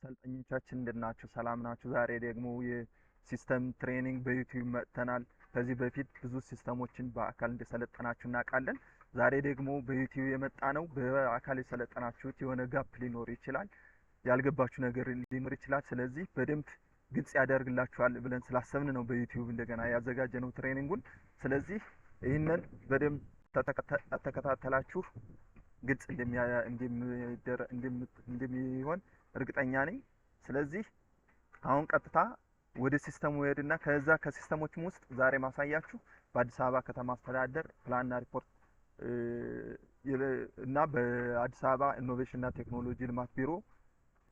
ሰልጣኞቻችን እንደናችሁ ሰላም ናችሁ? ዛሬ ደግሞ የሲስተም ትሬኒንግ በዩቲዩብ መጥተናል። ከዚህ በፊት ብዙ ሲስተሞችን በአካል እንደሰለጠናችሁ እናውቃለን። ዛሬ ደግሞ በዩቲዩብ የመጣ ነው። በአካል የሰለጠናችሁት የሆነ ጋፕ ሊኖር ይችላል፣ ያልገባችሁ ነገር ሊኖር ይችላል። ስለዚህ በደንብ ግልጽ ያደርግላችኋል ብለን ስላሰብን ነው በዩቲዩብ እንደገና ያዘጋጀነው ትሬኒንጉን። ስለዚህ ይህንን በደንብ ተከታተላችሁ ግልጽ እንደሚሆን እርግጠኛ ነኝ። ስለዚህ አሁን ቀጥታ ወደ ሲስተሙ ሄድና ከዛ ከሲስተሞችም ውስጥ ዛሬ ማሳያችሁ በአዲስ አበባ ከተማ አስተዳደር ፕላንና ሪፖርት እና በአዲስ አበባ ኢኖቬሽንና ቴክኖሎጂ ልማት ቢሮ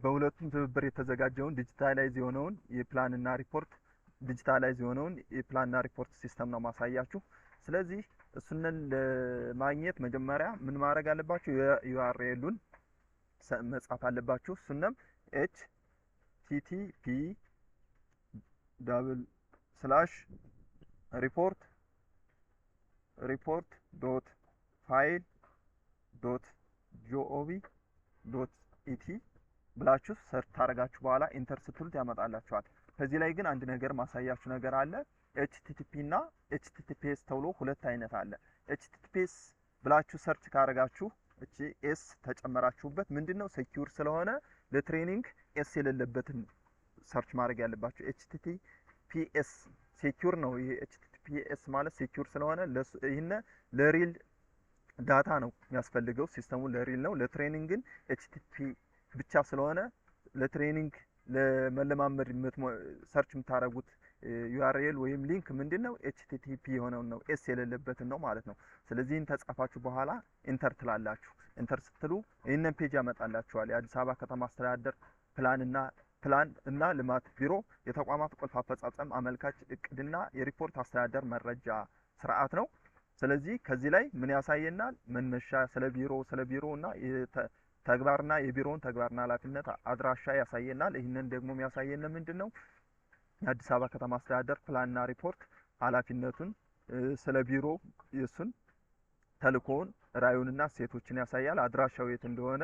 በሁለቱም ትብብር የተዘጋጀውን ዲጂታላይዝ የሆነውን የፕላንና ሪፖርት ሲስተም ነው ማሳያችሁ። ስለዚህ እሱንን ለማግኘት መጀመሪያ ምን ማድረግ አለባችሁ? የዩአርኤሉን መጻፍ አለባችሁ። እሱንም http://report.file.gov.et ብላችሁ ሰርች ታደርጋችሁ በኋላ ኢንተር ስትሉት ያመጣላችኋል። ከዚህ ላይ ግን አንድ ነገር ማሳያችሁ ነገር አለ። http እና https ተብሎ ሁለት አይነት አለ። https ብላችሁ ሰርች ካደረጋችሁ እቺ ኤስ ተጨመራችሁበት ምንድነው ሴኩር ስለሆነ ለትሬኒንግ ኤስ የሌለበትን ሰርች ማድረግ ያለባችሁ። https ሴኩር ነው። ይሄ https ማለት ሴኩር ስለሆነ ይሄን ለሪል ዳታ ነው የሚያስፈልገው። ሲስተሙ ለሪል ነው። ለትሬኒንግ ግን http ብቻ ስለሆነ ለትሬኒንግ ለመለማመድ ሰርች የምታደርጉት ዩአርኤል ወይም ሊንክ ምንድነው http የሆነው ነው፣ ኤስ የሌለበትን ነው ማለት ነው። ስለዚህ ተጻፋችሁ በኋላ ኢንተር ትላላችሁ። ኢንተር ስትሉ ይሄንን ፔጅ ያመጣላችኋል። የአዲስ አበባ ከተማ አስተዳደር ፕላን እና ልማት ቢሮ የተቋማት ቁልፍ አፈጻጸም አመልካች እቅድና የሪፖርት አስተዳደር መረጃ ስርዓት ነው። ስለዚህ ከዚህ ላይ ምን ያሳየናል? መነሻ ስለ ቢሮ እና ተግባርና የቢሮውን ተግባርና ኃላፊነት አድራሻ ያሳየናል። ይህንን ደግሞ የሚያሳየን ምንድነው የአዲስ አበባ ከተማ አስተዳደር ፕላንና ሪፖርት ኃላፊነቱን ስለ ቢሮ የሱን ተልእኮውን ራዕዩንና ሴቶችን ያሳያል። አድራሻው የት እንደሆነ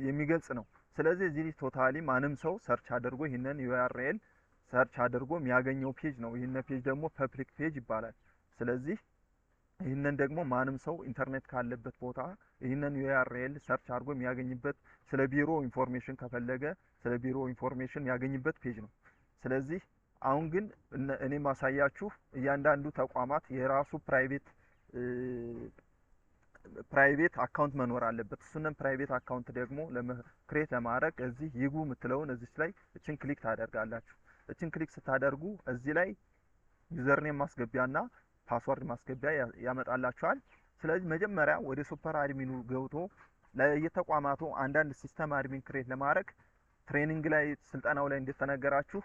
የሚገልጽ ነው። ስለዚህ እዚህ ቶታሊ ማንም ሰው ሰርች አድርጎ ይህንን ዩአርኤል ሰርች አድርጎ የሚያገኘው ፔጅ ነው። ይህንን ፔጅ ደግሞ ፐብሊክ ፔጅ ይባላል። ስለዚህ ይህንን ደግሞ ማንም ሰው ኢንተርኔት ካለበት ቦታ ይህንን ዩአርኤል ሰርች አድርጎ የሚያገኝበት፣ ስለ ቢሮ ኢንፎርሜሽን ከፈለገ ስለ ቢሮ ኢንፎርሜሽን የሚያገኝበት ፔጅ ነው። ስለዚህ አሁን ግን እኔ ማሳያችሁ እያንዳንዱ ተቋማት የራሱ ፕራይቬት አካውንት መኖር አለበት። እሱንም ፕራይቬት አካውንት ደግሞ ክሬት ለማድረግ እዚህ ይግቡ የምትለውን እዚህ ላይ እችን ክሊክ ታደርጋላችሁ። እችን ክሊክ ስታደርጉ እዚህ ላይ ዩዘርኔም ማስገቢያና ፓስወርድ ማስገቢያ ያመጣላችኋል። ስለዚህ መጀመሪያ ወደ ሱፐር አድሚኑ ገብቶ ለየተቋማቱ አንዳንድ ሲስተም አድሚን ክሬት ለማድረግ ትሬኒንግ ላይ ስልጠናው ላይ እንደተነገራችሁ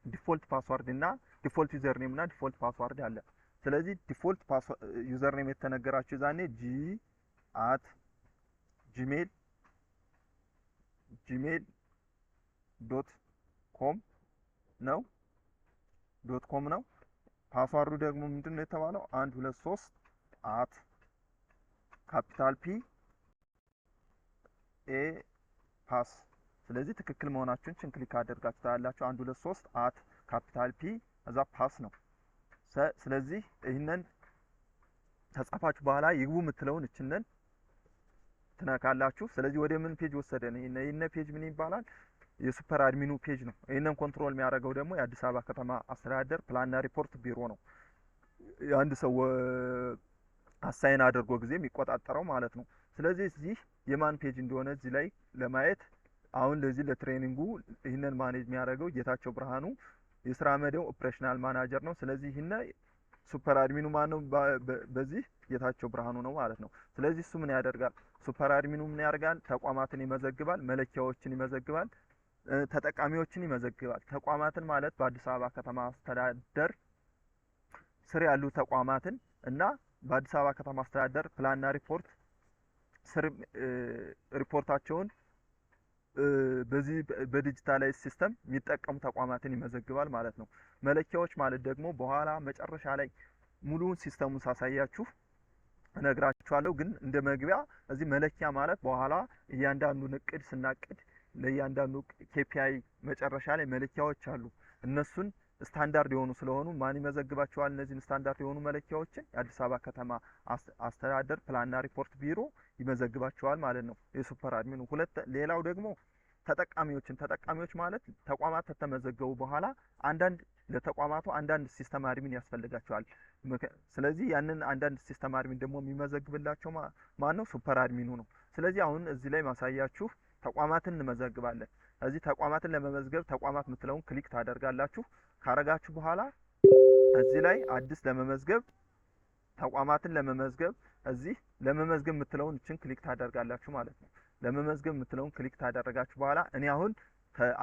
ዲፎልት ፓስወርድ እና ዲፎልት ዩዘርኔም እና ዲፎልት ፓስወርድ አለ። ስለዚህ ዲፎልት ዩዘርኔም የተነገራችሁ ዛኔ gmail.com ነው .com። ፓስወርዱ ደግሞ ምንድነው የተባለው 123 ካፒታል ፒ ኤ ፓስ። ስለዚህ ትክክል መሆናችሁን ክሊክ አድርጋችሁ ታያላችሁ። 123 ካፒታል ፒ እዛ ፓስ ነው። ስለዚህ ይሄንን ተጻፋችሁ በኋላ ይግቡ የምትለውን እችንን ትነካላችሁ። ስለዚህ ወደ ምን ፔጅ ወሰደን? ይሄን ፔጅ ምን ይባላል? የሱፐር አድሚኑ ፔጅ ነው። ይሄንን ኮንትሮል የሚያደርገው ደግሞ የአዲስ አበባ ከተማ አስተዳደር ፕላንና ሪፖርት ቢሮ ነው። የአንድ ሰው አሳይን አድርጎ ጊዜ የሚቆጣጠረው ማለት ነው። ስለዚህ እዚህ የማን ፔጅ እንደሆነ እዚህ ላይ ለማየት አሁን ለዚህ ለትሬኒንጉ ይሄንን ማኔጅ የሚያደርገው ጌታቸው ብርሃኑ የስራ መደብ ኦፕሬሽናል ማናጀር ነው። ስለዚህ ይሄን ሱፐር አድሚኑ ማን ነው? በዚህ ጌታቸው ብርሃኑ ነው ማለት ነው። ስለዚህ እሱ ምን ያደርጋል? ሱፐር አድሚኑ ምን ያደርጋል? ተቋማትን ይመዘግባል፣ መለኪያዎችን ይመዘግባል፣ ተጠቃሚዎችን ይመዘግባል። ተቋማትን ማለት በአዲስ አበባ ከተማ አስተዳደር ስር ያሉ ተቋማትን እና በአዲስ አበባ ከተማ አስተዳደር ፕላንና ሪፖርት ስር ሪፖርታቸውን በዚህ በዲጂታላይዝ ሲስተም የሚጠቀሙ ተቋማትን ይመዘግባል ማለት ነው። መለኪያዎች ማለት ደግሞ በኋላ መጨረሻ ላይ ሙሉውን ሲስተሙን ሳሳያችሁ እነግራችኋለሁ። ግን እንደ መግቢያ እዚህ መለኪያ ማለት በኋላ እያንዳንዱን እቅድ ስናቅድ ለእያንዳንዱ KPI መጨረሻ ላይ መለኪያዎች አሉ። እነሱን ስታንዳርድ የሆኑ ስለሆኑ ማን ይመዘግባቸዋል? እነዚህን ስታንዳርድ የሆኑ መለኪያዎችን የአዲስ አበባ ከተማ አስተዳደር ፕላንና ሪፖርት ቢሮ ይመዘግባቸዋል ማለት ነው፣ የሱፐር አድሚኑ። ሌላው ደግሞ ተጠቃሚዎች ማለት ተቋማት ከተመዘገቡ በኋላ ለተቋማቱ አንዳንድ ሲስተም አድሚን ያስፈልጋቸዋል። ስለዚህ ያንን አንዳንድ ሲስተም አድሚን ደግሞ የሚመዘግብላቸው ማን ነው? ሱፐር አድሚኑ ነው። ስለዚህ አሁን እዚህ ላይ ማሳያችሁ ተቋማትን እንመዘግባለን። እዚህ ተቋማትን ለመመዝገብ ተቋማት የምትለውን ክሊክ ታደርጋላችሁ። ካረጋችሁ በኋላ እዚህ ላይ አዲስ ለመመዝገብ ተቋማትን ለመመዝገብ እዚህ ለመመዝገብ የምትለውን እችን ክሊክ ታደርጋላችሁ ማለት ነው። ለመመዝገብ የምትለውን ክሊክ ታደረጋችሁ በኋላ እኔ አሁን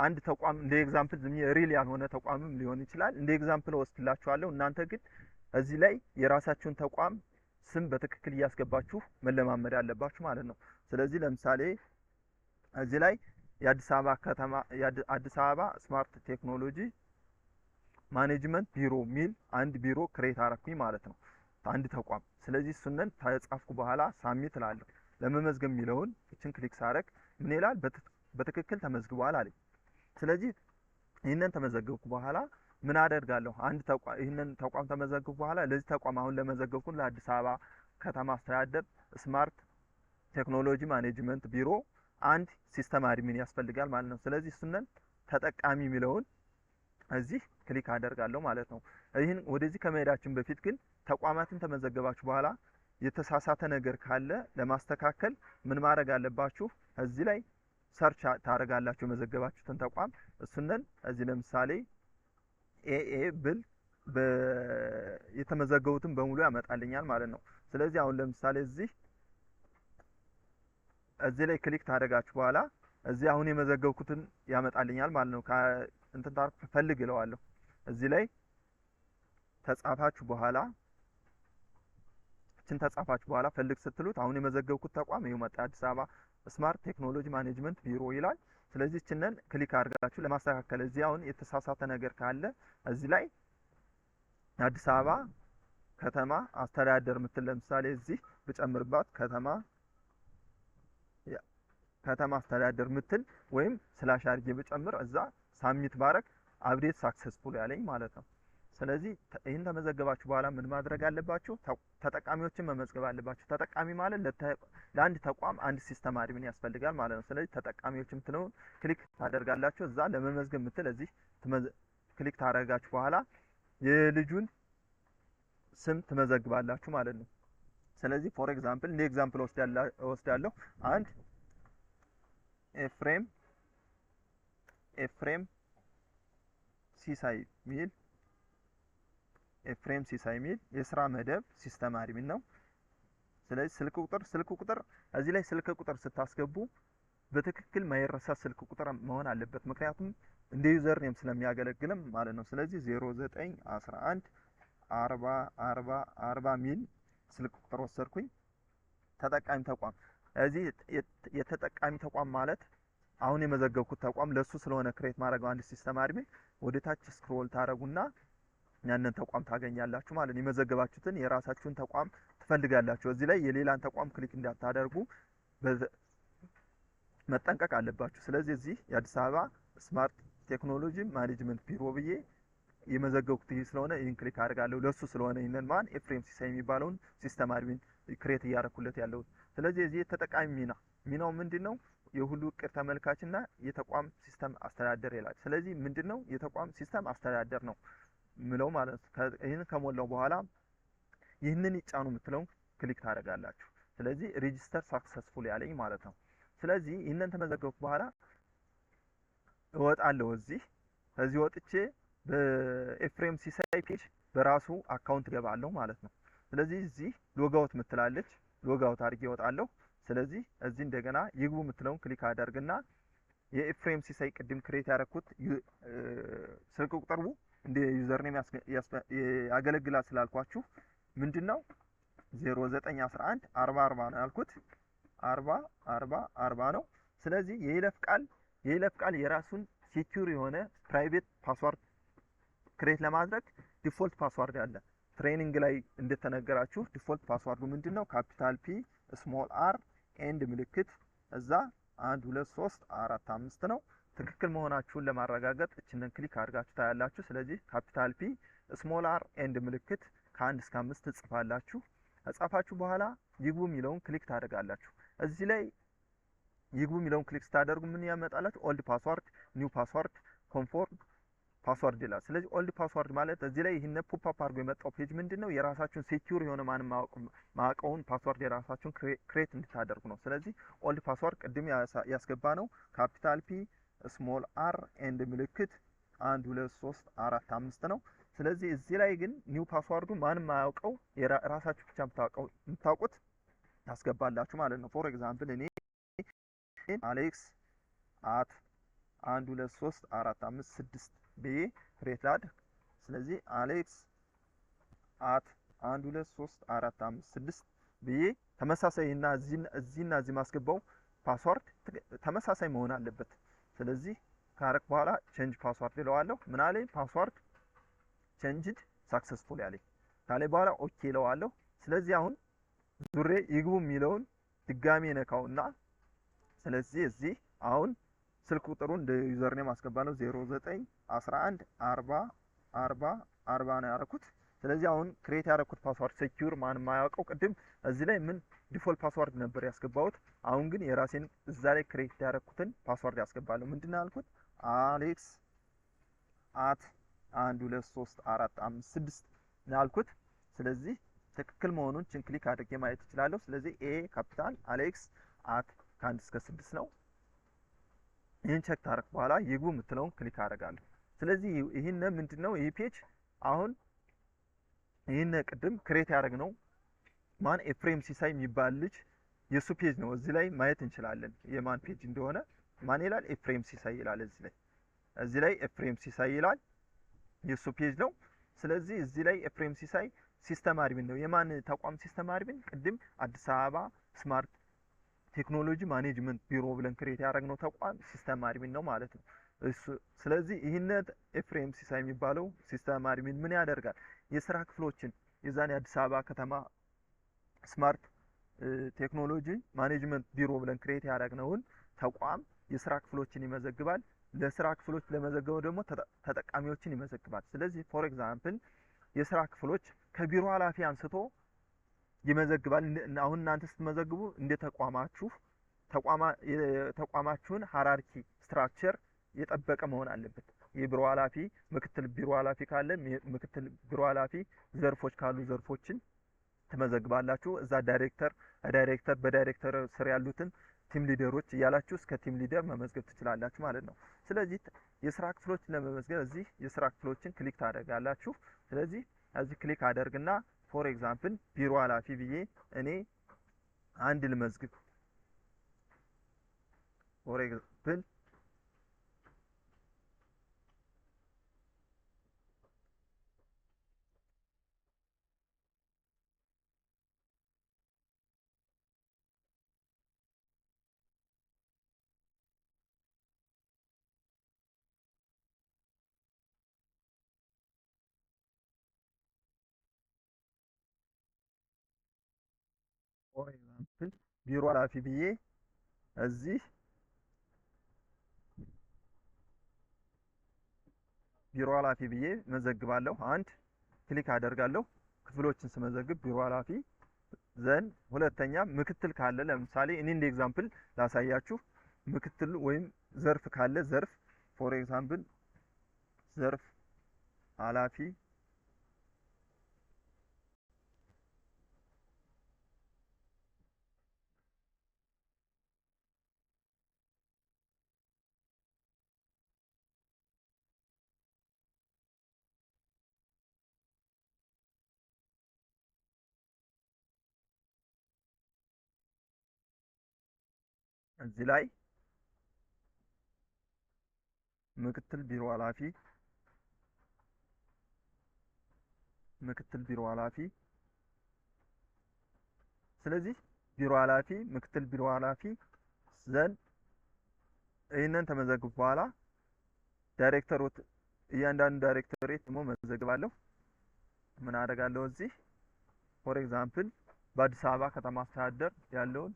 አንድ ተቋም እንደ ኤግዛምፕል ሪል ያልሆነ ተቋምም ሊሆን ይችላል እንደ ኤግዛምፕል ወስድላችኋለሁ። እናንተ ግን እዚህ ላይ የራሳችሁን ተቋም ስም በትክክል እያስገባችሁ መለማመድ አለባችሁ ማለት ነው። ስለዚህ ለምሳሌ እዚህ ላይ የአዲስ አበባ ስማርት ቴክኖሎጂ ማኔጅመንት ቢሮ ሚል አንድ ቢሮ ክሬት አረኩኝ ማለት ነው፣ አንድ ተቋም። ስለዚህ እሱንን ተጻፍኩ በኋላ ሳሚት እላለሁ። ለመመዝገብ የሚለውን እችን ክሊክ ሳረግ ምን ይላል? በትክክል ተመዝግቧል አለኝ። ስለዚህ ይህንን ተመዘገብኩ በኋላ ምን አደርጋለሁ? ይህንን ተቋም ተመዘገብኩ በኋላ ለዚህ ተቋም አሁን ለመዘገብኩ ለአዲስ አበባ ከተማ አስተዳደር ስማርት ቴክኖሎጂ ማኔጅመንት ቢሮ አንድ ሲስተም አድሚን ያስፈልጋል ማለት ነው። ስለዚህ እሱንን ተጠቃሚ የሚለውን እዚህ ክሊክ አደርጋለሁ ማለት ነው። ይህን ወደዚህ ከመሄዳችን በፊት ግን ተቋማትን ተመዘገባችሁ በኋላ የተሳሳተ ነገር ካለ ለማስተካከል ምን ማድረግ አለባችሁ? እዚህ ላይ ሰርች ታደርጋላችሁ የመዘገባችሁትን ተቋም። እሱንን እዚህ ለምሳሌ ኤኤ ብል የተመዘገቡትን በሙሉ ያመጣልኛል ማለት ነው። ስለዚህ አሁን ለምሳሌ እዚህ ላይ ክሊክ ታደርጋችሁ በኋላ እዚህ አሁን የመዘገብኩትን ያመጣልኛል ማለት ነው። እንትን ታርኩ ፈልግ እለዋለሁ። እዚህ ላይ ተጻፋችሁ በኋላ ፈልግ ስትሉት አሁን የመዘገብኩት ተቋም ይኸው መጣ፣ አዲስ አበባ ስማርት ቴክኖሎጂ ማኔጅመንት ቢሮ ይላል። ስለዚህ እችንን ክሊክ አድርጋችሁ ለማስተካከል እዚህ አሁን የተሳሳተ ነገር ካለ እዚህ ላይ አዲስ አበባ ከተማ አስተዳደር ምትል ለምሳሌ እዚህ ብጨምርባት ከተማ አስተዳደር ምትል ወይም ስላሽ አድርጌ ብጨምር እዛ ሳሚት ባረክ አፕዴት ሳክሰስፉል ያለኝ ማለት ነው። ስለዚህ ይህን ተመዘገባችሁ በኋላ ምን ማድረግ አለባችሁ? ተጠቃሚዎችን መመዝገብ አለባችሁ። ተጠቃሚ ማለት ለአንድ ተቋም አንድ ሲስተም አድሚን ያስፈልጋል ማለት ነው። ስለዚህ ተጠቃሚዎችን ምትለውን ክሊክ ታደርጋላችሁ። እዛ ለመመዝገብ ምትል እዚህ ክሊክ ታደርጋችሁ በኋላ የልጁን ስም ትመዘግባላችሁ ማለት ነው። ስለዚህ ፎር ኤግዛምፕል እንደ ኤግዛምፕል ወስዳለሁ አንድ ኤፍሬም ሲሳይ ሚል የስራ መደብ ሲስተም አድሚን ነው። ስለዚህ ስልክ ቁጥር እዚህ ላይ ስልክ ቁጥር ስታስገቡ በትክክል ማይረሳ ስልክ ቁጥር መሆን አለበት፣ ምክንያቱም እንደ ዩዘር ኔም ስለሚያገለግልም ማለት ነው። ስለዚህ 0911 40 ሚል ስልክ ቁጥር ወሰድኩኝ። ተጠቃሚ ተቋም እዚህ የተጠቃሚ ተቋም ማለት አሁን የመዘገብኩት ተቋም ለሱ ስለሆነ ክሬት ማድረገው አንድ ሲስተም አድሚን ወደ ታች ስክሮል ታረጉና ያንን ተቋም ታገኛላችሁ ማለት ነው። የመዘገባችሁትን የራሳችሁን ተቋም ትፈልጋላችሁ። እዚህ ላይ የሌላን ተቋም ክሊክ እንዳታደርጉ መጠንቀቅ አለባችሁ። ስለዚህ እዚህ የአዲስ አበባ ስማርት ቴክኖሎጂ ማኔጅመንት ቢሮ ብዬ የመዘገብኩት ይሄ ስለሆነ ይህን ክሊክ አድርጋለሁ። ለሱ ስለሆነ ይሄንን ኤፍሬም ሲሳይ የሚባለውን ሲስተም አድሚን ክሬት እያደረኩለት ያለው። ስለዚህ እዚህ የተጠቃሚ ሚናው ምንድነው? የሁሉ እቅድ ተመልካችና የተቋም ሲስተም አስተዳደር ይላል። ስለዚህ ምንድነው? የተቋም ሲስተም አስተዳደር ነው ምለው ማለት ነው። ይሄን ከሞላው በኋላ ይህንን ይጫኑ የምትለውን ክሊክ ታደርጋላችሁ። ስለዚህ ሬጂስተር ሳክሰስፉል ያለኝ ማለት ነው። ስለዚህ ይህንን ተመዘገብኩ በኋላ እወጣለሁ። እዚህ ወጥቼ በኤፍሬም ሲሳይ ፔጅ በራሱ አካውንት ገባለሁ ማለት ነው። ስለዚህ እዚህ ሎጋውት ምትላለች፣ ሎጋውት አድርጌ እወጣለሁ። ስለዚህ እዚህ እንደገና ይግቡ ምትለውን ክሊክ አደርግና የኤፍሬም ሲሳይ ቅድም ክሬት ያደረኩት ስልክ ቁጥሩ እንደ ዩዘር ኔም ያገለግላል ስላልኳችሁ ምንድነው 0911 40 ነው ያልኩት። 40 ነው። ስለዚህ የይለፍ ቃል የራሱን ሴኩር የሆነ ፕራይቬት ፓስዋርድ ክሬት ለማድረግ ዲፎልት ፓስዋርድ አለ። ትሬኒንግ ላይ እንደተነገራችሁ ዲፎልት ፓስዋርዱ ምንድነው? ካፒታል ፒ ስሞል አር ኤንድ ምልክት እዛ 1 2 3 4 5 ነው። ትክክል መሆናችሁን ለማረጋገጥ እችንን ክሊክ አድርጋችሁ ታያላችሁ። ስለዚህ ካፒታል ፒ ስሞል አር ኤንድ ምልክት ከ1 እስከ 5 ትጽፋላችሁ። ከጻፋችሁ በኋላ ይግቡ የሚለውን ክሊክ ታደርጋላችሁ። እዚህ ላይ ይግቡ የሚለውን ክሊክ ስታደርጉ ምን ያመጣላችሁ? ኦልድ ፓስዋርድ፣ ኒው ፓስዋርድ፣ ኮንፎርም ፓስዋርድ ይላል። ስለዚህ ኦልድ ፓስዋርድ ማለት እዚህ ላይ ይህን ፖፕ አፕ አድርጎ የመጣው ፔጅ ምንድነው? የራሳችሁን ሴኩር የሆነ ማንም ማውቀውን ፓስዋርድ የራሳችሁን ክሬት እንድታደርጉ ነው። ስለዚህ ኦልድ ፓስዋርድ ቅድም ያስገባ ነው ካፒታል ፒ ስሞል አር ኤንድ ምልክት 1 2 3 4 5 ነው። ስለዚህ እዚህ ላይ ግን ኒው ፓስዋርዱ ማንም ማያውቀው የራሳችሁ ብቻ የምታውቁት ታስገባላችሁ ማለት ነው። ፎር ኤግዛምፕል እኔ አሌክስ አት 1 2 3 4 5 6 ብዬ ክሬት ላድርግ። ስለዚህ አሌክስ አት 1 2 3 4 5 6 ብዬ ተመሳሳይ እና እዚህና እዚህ ማስገባው ፓስዋርድ ተመሳሳይ መሆን አለበት። ስለዚህ ካረክ በኋላ ቼንጅ ፓስዋርድ እለዋለሁ። ምን አለኝ? ፓስዋርድ ቼንጅድ ሳክሰስፉል ያለኝ ካለ በኋላ ኦኬ እለዋለሁ። ስለዚህ አሁን ዙሬ ይግቡ የሚለውን ድጋሜ ነካውና ስለዚህ እዚህ አሁን ስልክ ቁጥሩን እንደ ዩዘር ኔም አስገባለሁ 09 11 40 40 40 ነው ያደረኩት። ስለዚህ አሁን ክሬት ያደረኩት ፓስዋርድ ሴኩር ማንም ማያውቀው ቅድም እዚህ ላይ ምን ዲፎልት ፓስዋርድ ነበር ያስገባሁት። አሁን ግን የራሴን እዛ ላይ ክሬት ያደረኩትን ፓስዋርድ ያስገባለሁ። ምንድነው ያልኩት? አሌክስ አት 1 2 3 4 5 6 ነው ያልኩት። ስለዚህ ትክክል መሆኑን ችን ክሊክ አድርጌ ማየት እችላለሁ። ስለዚህ ኤ ካፒታል አሌክስ አት ከ1 እስከ 6 ነው። ይህን ቼክ ታረክ በኋላ ይግቡ የምትለውን ክሊክ አደርጋለሁ። ስለዚህ ይህን ምንድነው ይህ ፔጅ አሁን ይህን ቅድም ክሬት ያደረግነው ማን ኤፍሬም ሲሳይ የሚባል ልጅ የሱ ፔጅ ነው። እዚህ ላይ ማየት እንችላለን የማን ፔጅ እንደሆነ። ማን ይላል? ኤፍሬም ሲሳይ ይላል። እዚህ ላይ ኤፍሬም ሲሳይ ይላል፣ የሱ ፔጅ ነው። ስለዚህ እዚህ ላይ ኤፍሬም ሲሳይ ሲስተም አድሚን ነው። የማን ተቋም ሲስተም አድሚን? ቅድም አዲስ አበባ ስማርት ቴክኖሎጂ ማኔጅመንት ቢሮ ብለን ክሬት ያደረግነው ተቋም ሲስተም አድሚን ነው ማለት ነው እሱ። ስለዚህ ይህን ኤፍሬም ሲሳይ የሚባለው ሲስተም አድሚን ምን ያደርጋል? የስራ ክፍሎችን የዛን የአዲስ አበባ ከተማ ስማርት ቴክኖሎጂ ማኔጅመንት ቢሮ ብለን ክሬት ያደረግነውን ተቋም የስራ ክፍሎችን ይመዘግባል። ለስራ ክፍሎች ለመዘገበው ደግሞ ተጠቃሚዎችን ይመዘግባል። ስለዚህ ፎር ኤግዛምፕል የስራ ክፍሎች ከቢሮ ኃላፊ አንስቶ ይመዘግባል። አሁን እናንተ ስትመዘግቡ እንደ ተቋማችሁን ሃራርኪ ስትራክቸር የጠበቀ መሆን አለበት። የቢሮ ኃላፊ፣ ምክትል ቢሮ ኃላፊ ካለ ምክትል ቢሮ ኃላፊ፣ ዘርፎች ካሉ ዘርፎችን ትመዘግባላችሁ። እዛ ዳይሬክተር በዳይሬክተር ስር ያሉትን ቲም ሊደሮች እያላችሁ እስከ ቲም ሊደር መመዝገብ ትችላላችሁ ማለት ነው። ስለዚህ የስራ ክፍሎች ለመመዝገብ እዚህ የስራ ክፍሎችን ክሊክ ታደርጋላችሁ። ስለዚህ እዚህ ክሊክ አደርግና ፎር ኤግዛምፕል ቢሮ ኃላፊ ብዬ እኔ አንድ ልመዝግብ። ፎር ኤግዛምፕል ቢሮ ኃላፊ ብዬ እዚህ ቢሮ ኃላፊ ብዬ መዘግባለሁ። አንድ ክሊክ አደርጋለሁ። ክፍሎችን ስመዘግብ ቢሮ ኃላፊ ዘን ሁለተኛ ምክትል ካለ ለምሳሌ እኔ እንደ ኤግዛምፕል ላሳያችሁ። ምክትል ወይም ዘርፍ ካለ ዘርፍ ፎር ኤግዛምፕል ዘርፍ ኃላፊ እዚህ ላይ ምክትል ቢሮ ኃላፊ ስለዚህ ቢሮ ኃላፊ ምክትል ቢሮ ኃላፊ ዘን ይህንን ተመዘግብ በኋላ ዳይሬክተሮች እያንዳንዱ ዳይሬክተሬት ደግሞ መዘግባለሁ። ምን አደርጋለሁ? እዚህ ፎር ኤግዛምፕል በአዲስ አበባ ከተማ አስተዳደር ያለውን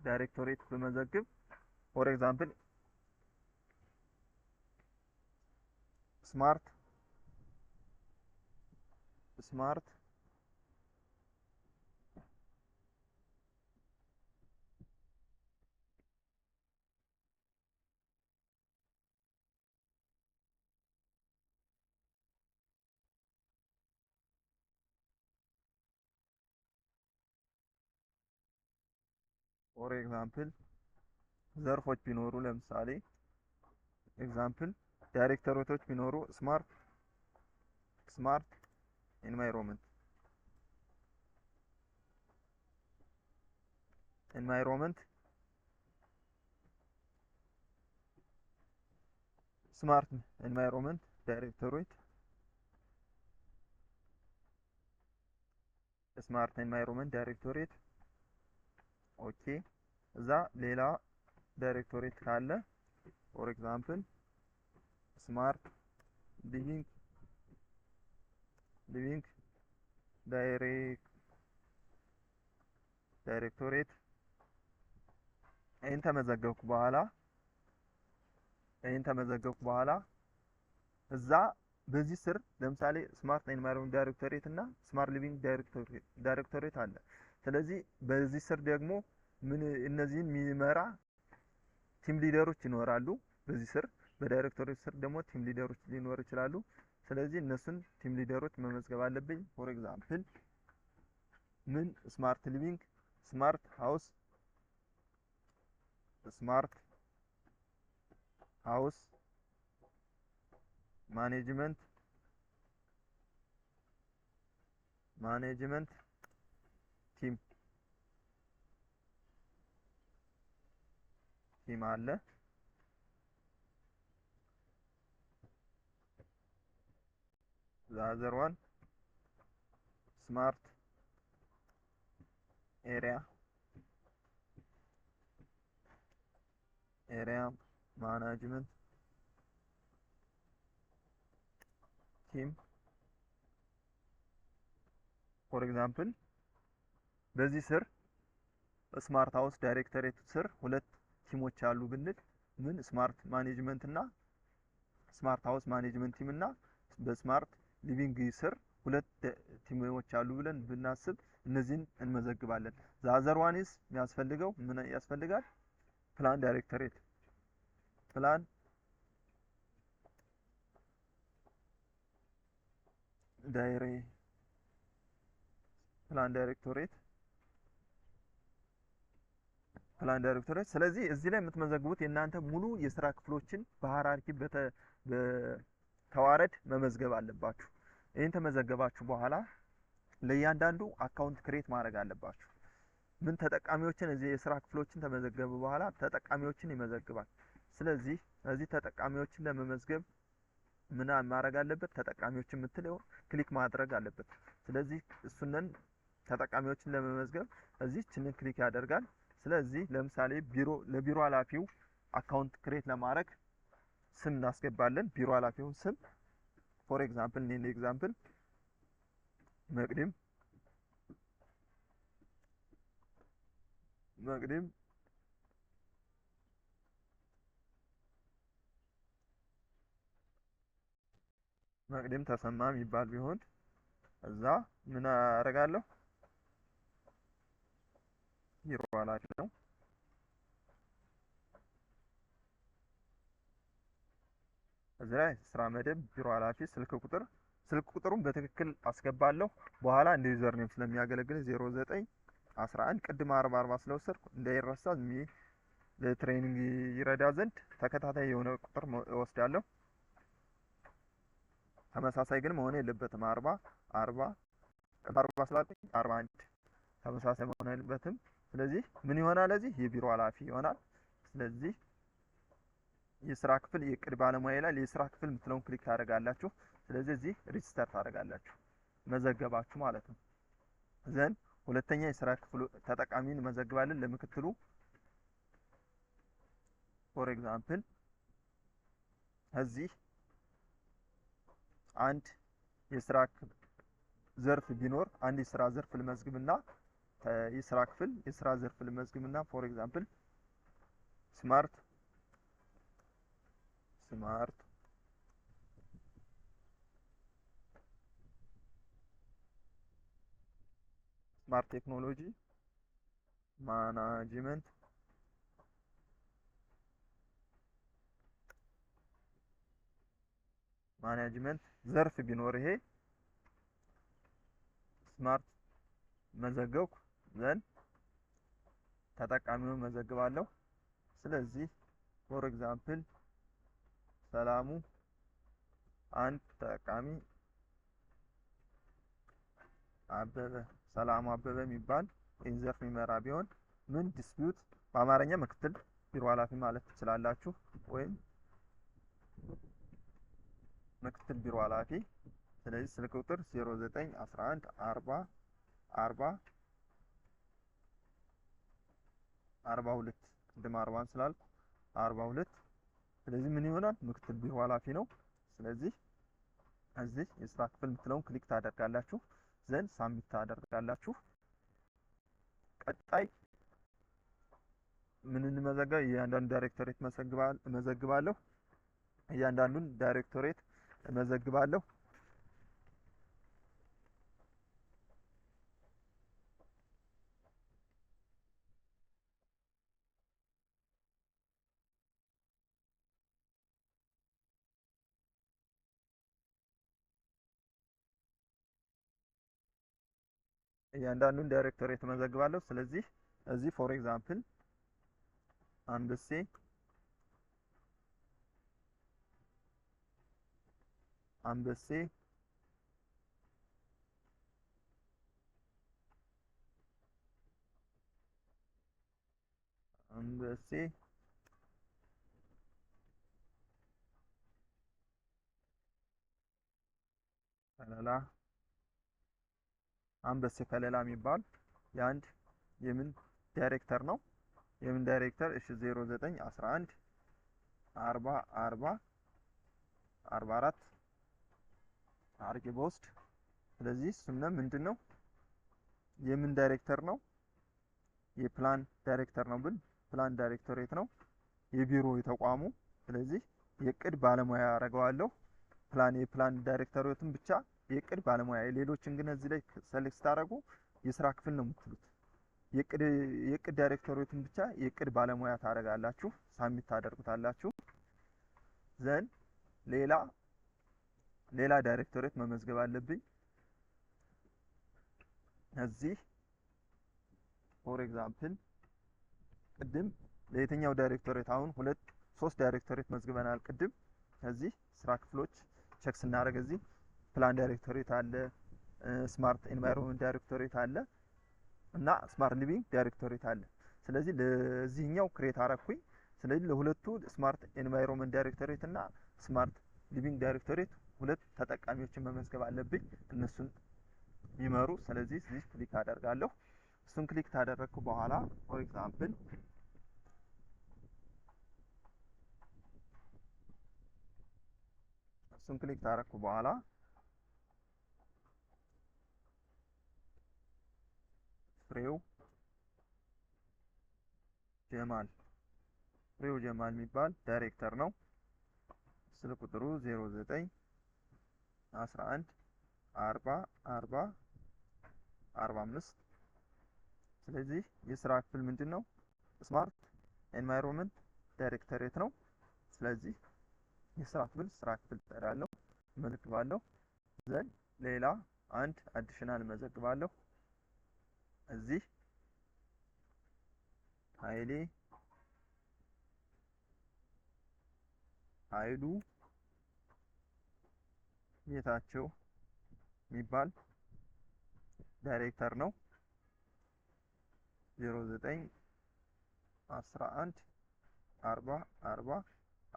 ዳይሬክቶሬት በመዘግብ ፎር ኤግዛምፕል ስማርት ፎር ኤግዛምፕል ዘርፎች ቢኖሩ ለምሳሌ ኤግዛምፕል ዳይሬክተሮች ቢኖሩ ስማርት ኤንቫይሮንመንት ስማርት ኤንቫይሮንመንት ዳይሬክተሮች ስማርት ኤንቫይሮንመንት ዳይሬክቶሬት ኦኬ። እዛ ሌላ ዳይሬክቶሬት ካለ ፎር ኤግዛምፕል ስማርት ሊቪንግ ዳይሬክቶሬት ይህን ተመዘገብኩ በኋላ እዛ በዚህ ስር ለምሳሌ ስማርት ኤንቫይሮንመንት ዳይሬክቶሬት እና ስማርት ሊቪንግ ዳይሬክቶሬት አለ። ስለዚህ በዚህ ስር ደግሞ እነዚህን የሚመራ ቲም ሊደሮች ይኖራሉ። በዚህ ስር በዳይሬክቶሬት ስር ደግሞ ቲም ሊደሮች ሊኖሩ ይችላሉ። ስለዚህ እነሱን ቲም ሊደሮች መመዝገብ አለብኝ። ፎር ኤግዛምፕል ስማርት ሊቪንግ፣ ስማርት ሃውስ ማኔጅመንት ቲም አለ። ዛዘር ዋን ስማርት ኤሪያ ማናጅመንት ቲም ፎር ኤግዛምፕል በዚህ ስር ስማርት ሃውስ ዳይሬክተሬት ስር ሁለት ቲሞች አሉ ብንል ስማርት ማኔጅመንት እና ስማርት ሃውስ ማኔጅመንት ቲም እና በስማርት ሊቪንግ ስር ሁለት ቲሞች አሉ ብለን ብናስብ እነዚህን እንመዘግባለን። ዛዘር ዋንስ የሚያስፈልገው ምን ያስፈልጋል? ፕላን ዳይሬክተሬት ፕላን ዳይሬክቶሬት። ስለዚህ እዚህ ላይ የምትመዘግቡት የእናንተ ሙሉ የስራ ክፍሎችን በሃይራርኪ በተዋረድ መመዝገብ አለባችሁ። ይህን ተመዘገባችሁ በኋላ ለእያንዳንዱ አካውንት ክሬት ማድረግ አለባችሁ። ተጠቃሚዎችን እዚህ የስራ ክፍሎችን ተመዘገበ በኋላ ተጠቃሚዎችን ይመዘግባል። ስለዚህ እዚህ ተጠቃሚዎችን ለመመዝገብ ምን ማድረግ አለበት? ተጠቃሚዎችን የምትለው ክሊክ ማድረግ አለበት። ስለዚህ እሱንን ተጠቃሚዎችን ለመመዝገብ እዚህ ችንን ክሊክ ያደርጋል። ስለዚህ ለምሳሌ ለቢሮ ኃላፊው አካውንት ክሬት ለማድረግ ስም እናስገባለን። ቢሮ ኃላፊውን ስም ፎር ኤግዛምፕል እኔ ኤግዛምፕል መቅድም ተሰማ የሚባል ቢሆን እዛ ምን አደርጋለሁ? ቢሮ ኃላፊ ነው። እዚህ ላይ ስራ መደብ ቢሮ ኃላፊ ስልክ ቁጥሩን በትክክል አስገባለሁ። በኋላ እንደ ዩዘር ኔም ስለሚያገለግል 0911 ቅድም 40 ስለወሰድኩ እንዳይረሳ ለትሬኒንግ ይረዳ ዘንድ ተከታታይ የሆነ ቁጥር እወስዳለሁ። ተመሳሳይ ግን መሆን የለበትም። 40 ስላልኩኝ 41 ተመሳሳይ መሆን የለበትም። ስለዚህ ምን ይሆናል? እዚህ የቢሮ ኃላፊ ይሆናል። ስለዚህ የስራ ክፍል የቅድ ባለሙያ ላይ የስራ ክፍል የምትለውን ክሊክ ታደርጋላችሁ። ስለዚህ እዚህ ሬጂስተር ታደርጋላችሁ፣ መዘገባችሁ ማለት ነው። ዘን ሁለተኛ የስራ ክፍሉ ተጠቃሚን መዘግባለን። ለምክትሉ ፎር ኤግዛምፕል እዚህ አንድ የስራ ዘርፍ ቢኖር አንድ የስራ ዘርፍ ልመዝግብና የስራ ክፍል የስራ ዘርፍ ልመዝግብና ፎር ኤግዛምፕል ስማርት ቴክኖሎጂ ማናጅመንት ዘርፍ ቢኖር ይሄ ስማርት መዘገብኩ ዘንድ ተጠቃሚውን መዘግባለሁ። ስለዚህ ፎር ኤግዛምፕል ሰላሙ አንድ ተጠቃሚ አበበ ሰላሙ አበበ የሚባል ይህን ዘርፍ የሚመራ ቢሆን ምን ዲስፒዩት በአማርኛ ምክትል ቢሮ ኃላፊ ማለት ትችላላችሁ፣ ወይም ምክትል ቢሮ ኃላፊ። ስለዚህ ስልክ ቁጥር 0911 40 40 42 ቅድም 40 ስላልኩ 42። ስለዚህ ምን ይሆናል? ምክትል ቢሮ ኃላፊ ነው። ስለዚህ እዚህ የስራ ክፍል የምትለውን ክሊክ ታደርጋላችሁ፣ ዘንድ ሳሚት ታደርጋላችሁ። ቀጣይ ምን እንመዘገብ? እያንዳንዱ ዳይሬክቶሬት መዘግባለሁ። እያንዳንዱን ዳይሬክቶሬት መዘግባለሁ። እያንዳንዱን ዳይሬክቶሬት መዘግባለሁ። ስለዚህ እዚህ ፎር ኤግዛምፕል አንበሴ ከለላ አንበሴ ከለላ የሚባል የአንድ የምን ዳይሬክተር ነው። የምን ዳይሬክተር? እሺ 0911 40 40 44 አርጌ በውስጥ። ስለዚህ እሱም ምንድነው? የምን ዳይሬክተር ነው? የፕላን ዳይሬክተር ነው ብል ፕላን ዳይሬክቶሬት ነው የቢሮ የተቋሙ። ስለዚህ የቅድ ባለሙያ አደርገዋለሁ። የፕላን ዳይሬክቶሬትን ብቻ የቅድ ባለሙያ። ሌሎችን ግን እዚህ ላይ ሰሌክት ታደርጉ የስራ ክፍል ነው የምትሉት። የቅድ ዳይሬክቶሬትን ብቻ የቅድ ባለሙያ ታደርጋላችሁ፣ ሳሚት ታደርጉታላችሁ። ዘን ሌላ ዳይሬክቶሬት መመዝገብ አለብኝ። እዚህ ፎር ኤግዛምፕል ቅድም ለየትኛው ዳይሬክቶሬት አሁን 3 ዳይሬክቶሬት መዝግበናል ቅድም። እዚህ ስራ ክፍሎች ቼክ ስናደርግ እዚህ ፕላን ዳይሬክቶሬት አለ፣ ስማርት ኤንቫይሮንመንት ዳይሬክቶሬት አለ እና ስማርት ሊቪንግ ዳይሬክቶሬት አለ። ስለዚህ ለዚህኛው ክሬት አረኩኝ። ስለዚህ ለሁለቱ ስማርት ኤንቫይሮንመንት ዳይሬክቶሬት እና ስማርት ሊቪንግ ዳይሬክቶሬት 2 ተጠቃሚዎችን መመዝገብ አለብኝ፣ እነሱን ይመሩ። ስለዚህ እዚህ ክሊክ አደርጋለሁ። እሱን ክሊክ ታደረግኩ በኋላ ፎር ኤግዛምፕል እሱን ክሊክ ታደረግኩ በኋላ ፍሬው ጀማል የሚባል ዳይሬክተር ነው። ስልክ ቁጥሩ 09 11 40 40 45። ስለዚህ የስራ ክፍል ምንድነው? ስማርት ኤንቫይሮንመንት ዳይሬክቶሬት ነው። ስለዚህ የስራ ክፍል እጠራለሁ፣ እመዘግባለሁ። ዘን ሌላ አንድ አዲሽናል እመዘግባለሁ። እዚህ ኃይሉ ጌታቸው የሚባል ዳይሬክተር ነው። 09 11 40 40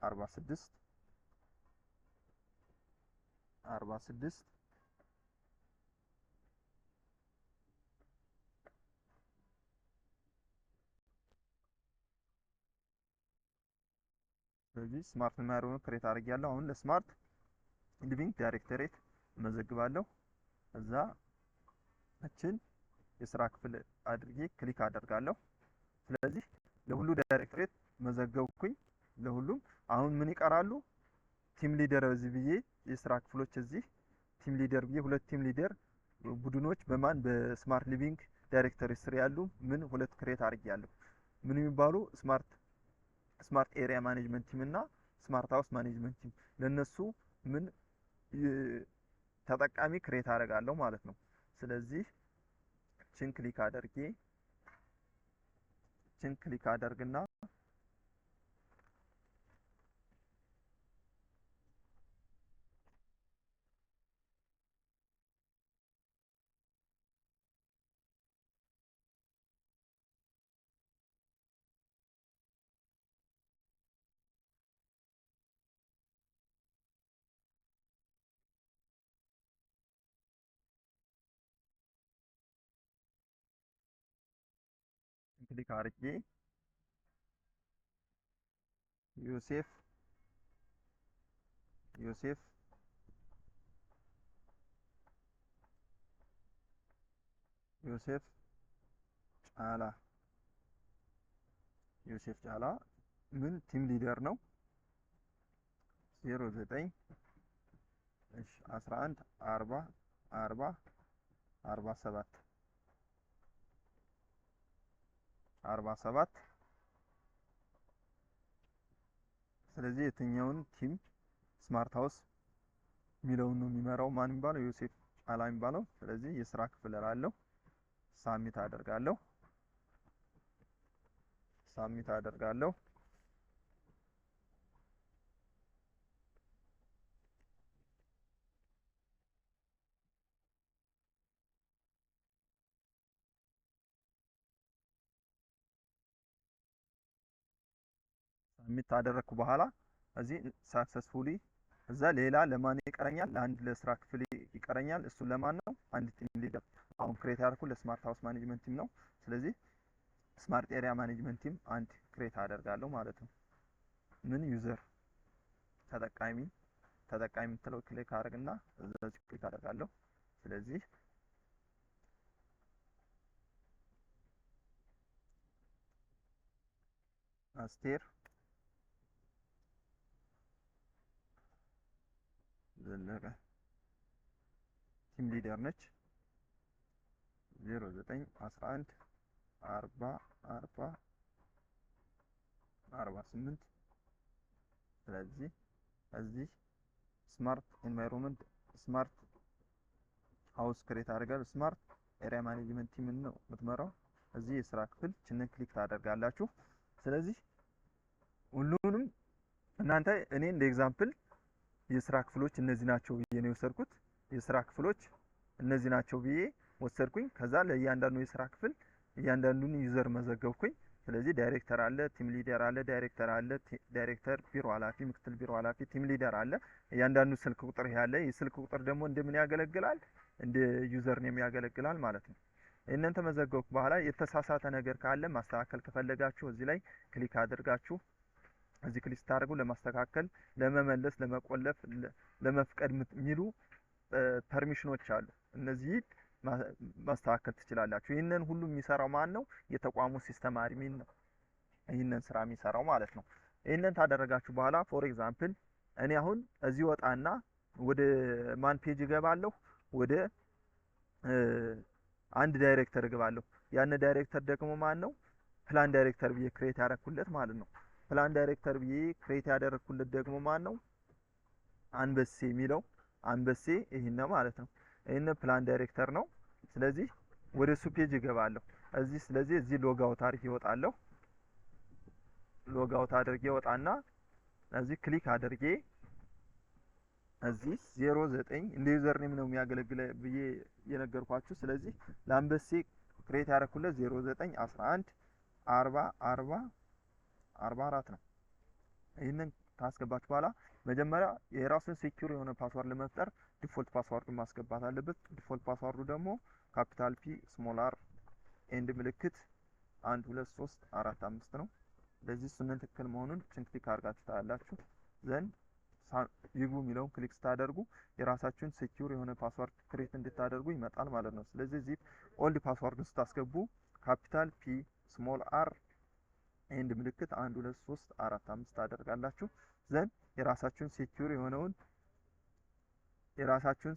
46 46 ስለዚህ ስማርት ኤንቫይሮንመንት ክሬት አድርጌያለሁ። አሁን ለስማርት ሊቪንግ ዳይሬክቶሬት እመዘግባለሁ። እዛ እችን የስራ ክፍል አድርጌ ክሊክ አደርጋለሁ። ስለዚህ ለሁሉ ዳይሬክቶሬት መዘገብኩኝ ለሁሉም። አሁን ምን ይቀራሉ? ቲም ሊደር እዚህ ብዬ የስራ ክፍሎች እዚህ ቲም ሊደር ብዬ ሁለት ቲም ሊደር ቡድኖች በማን በስማርት ሊቪንግ ዳይሬክተሪ ስር ያሉ ምን ሁለት ክሬት አድርጌያለሁ። ምን የሚባሉ ስማርት ኤሪያ ማኔጅመንት ቲም እና ስማርት ሃውስ ማኔጅመንት ቲም ለነሱ ምን ተጠቃሚ ክሬት አደርጋለሁ ማለት ነው። ስለዚህ ችን ክሊክ አደርግና ክሊክ አድርጌ ዮሴፍ ጫላ ምን ቲም ሊደር ነው 09 11 40 40 47 ስለዚህ የትኛውን ቲም ስማርት ሃውስ የሚለውን ነው የሚመራው ማን የሚባለው ዮሴፍ ጫላ የሚባለው። ስለዚህ የስራ ክፍል እላለሁ፣ ሳሚት አደርጋለሁ። ሳሚት አደረግኩ በኋላ እዚህ ሳክሰስፉሊ እዛ ሌላ ለማን ይቀረኛል? ለአንድ ለስራ ክፍል ይቀረኛል። እሱ ለማን ነው? አንድ ቲም ሊደር አሁን ክሬት ያደርኩት ለስማርት ሃውስ ማኔጅመንት ቲም ነው። ስለዚህ ስማርት ኤሪያ ማኔጅመንት ቲም አንድ ክሬት አደርጋለሁ ማለት ነው። ምን ዩዘር ተጠቃሚ የምትለው ክሊክ አደርግና እዚህ ክሊክ አደርጋለሁ። ስለዚህ አስቴር ዘለቀ ቲም ሊደር ነች 09 11 40 40 48 ስለዚህ እዚህ ስማርት ኤንቫይሮንመንት ስማርት ሃውስ ክሬት አደርጋለሁ። ስማርት ኤሪያ ማኔጅመንት ቲም ነው የምትመራው። እዚህ የስራ ክፍል ችንን ክሊክ ታደርጋላችሁ። ስለዚህ ሁሉንም እናንተ እኔ እንደ ኤግዛምፕል የስራ ክፍሎች እነዚህ ናቸው ብዬ ነው የወሰድኩት። የስራ ክፍሎች እነዚህ ናቸው ብዬ ወሰድኩኝ። ከዛ ለእያንዳንዱ የስራ ክፍል እያንዳንዱን ዩዘር መዘገብኩኝ። ስለዚህ ዳይሬክተር አለ፣ ቲም ሊደር አለ፣ ዳይሬክተር ቢሮ ኃላፊ፣ ምክትል ቢሮ ኃላፊ፣ ቲም ሊደር አለ። እያንዳንዱ ስልክ ቁጥር ያለ የስልክ ቁጥር ደግሞ እንደምን ያገለግላል? እንደ ዩዘር ኔም ያገለግላል ማለት ነው። ይሄንን ተመዘገብኩ በኋላ የተሳሳተ ነገር ካለ ማስተካከል ከፈለጋችሁ እዚህ ላይ ክሊክ አድርጋችሁ እዚህ ክሊክ ስታደርጉ ለማስተካከል፣ ለመመለስ፣ ለመቆለፍ፣ ለመፍቀድ የሚሉ ፐርሚሽኖች አሉ። እነዚህ ማስተካከል ትችላላችሁ። ይህንን ሁሉ የሚሰራው ማን ነው? የተቋሙ ሲስተም አድሚን ነው ይህንን ስራ የሚሰራው ማለት ነው። ይህንን ታደረጋችሁ በኋላ ፎር ኤግዛምፕል እኔ አሁን እዚህ ወጣና ወደ ማን ፔጅ እገባለሁ? ወደ አንድ ዳይሬክተር እገባለሁ። ያን ዳይሬክተር ደግሞ ማን ነው? ፕላን ዳይሬክተር ብዬ ክሬት ያደረኩለት ማለት ነው። ፕላን ዳይሬክተር ብዬ ክሬት ያደረኩለት ደግሞ ማን ነው? አንበሴ የሚለው አንበሴ ይሄን ነው ማለት ነው። ይሄን ፕላን ዳይሬክተር ነው። ስለዚህ ወደ እሱ ፔጅ እገባለሁ እዚህ። ስለዚህ እዚህ ሎግ አውት አድርጌ እወጣለሁ። ሎግ አውት አድርጌ እወጣና እዚህ ክሊክ አድርጌ እዚህ 09 እንደ ዩዘር ኔም ነው የሚያገለግል ብዬ የነገርኳችሁ። ስለዚህ ለአንበሴ ክሬት ያደረኩለት 09 11 40 40 44 ነው። ይህንን ካስገባችሁ በኋላ መጀመሪያ የራሱን ሴኩር የሆነ ፓስዋርድ ለመፍጠር ዲፎልት ፓስዋርድ ማስገባት አለበት። ዲፎልት ፓስዋርዱ ደግሞ ካፒታል ፒ ስሞል አር ኤንድ ምልክት 1 2 3 4 5 ነው። ለዚህ እሱንን ትክክል መሆኑን ክሊክ አድርጋችሁ ታያላችሁ። ዘንድ ይግቡ የሚለውን ክሊክ ስታደርጉ የራሳችሁን ሴኩር የሆነ ፓስዋርድ ክሬት እንድታደርጉ ይመጣል ማለት ነው። ስለዚህ እዚህ ኦልድ ፓስዋርድ ስታስገቡ ካፒታል ፒ ስሞል አር ኤንድ ምልክት 1 2 3 4 5 ታደርጋላችሁ። ዘንድ የራሳችሁን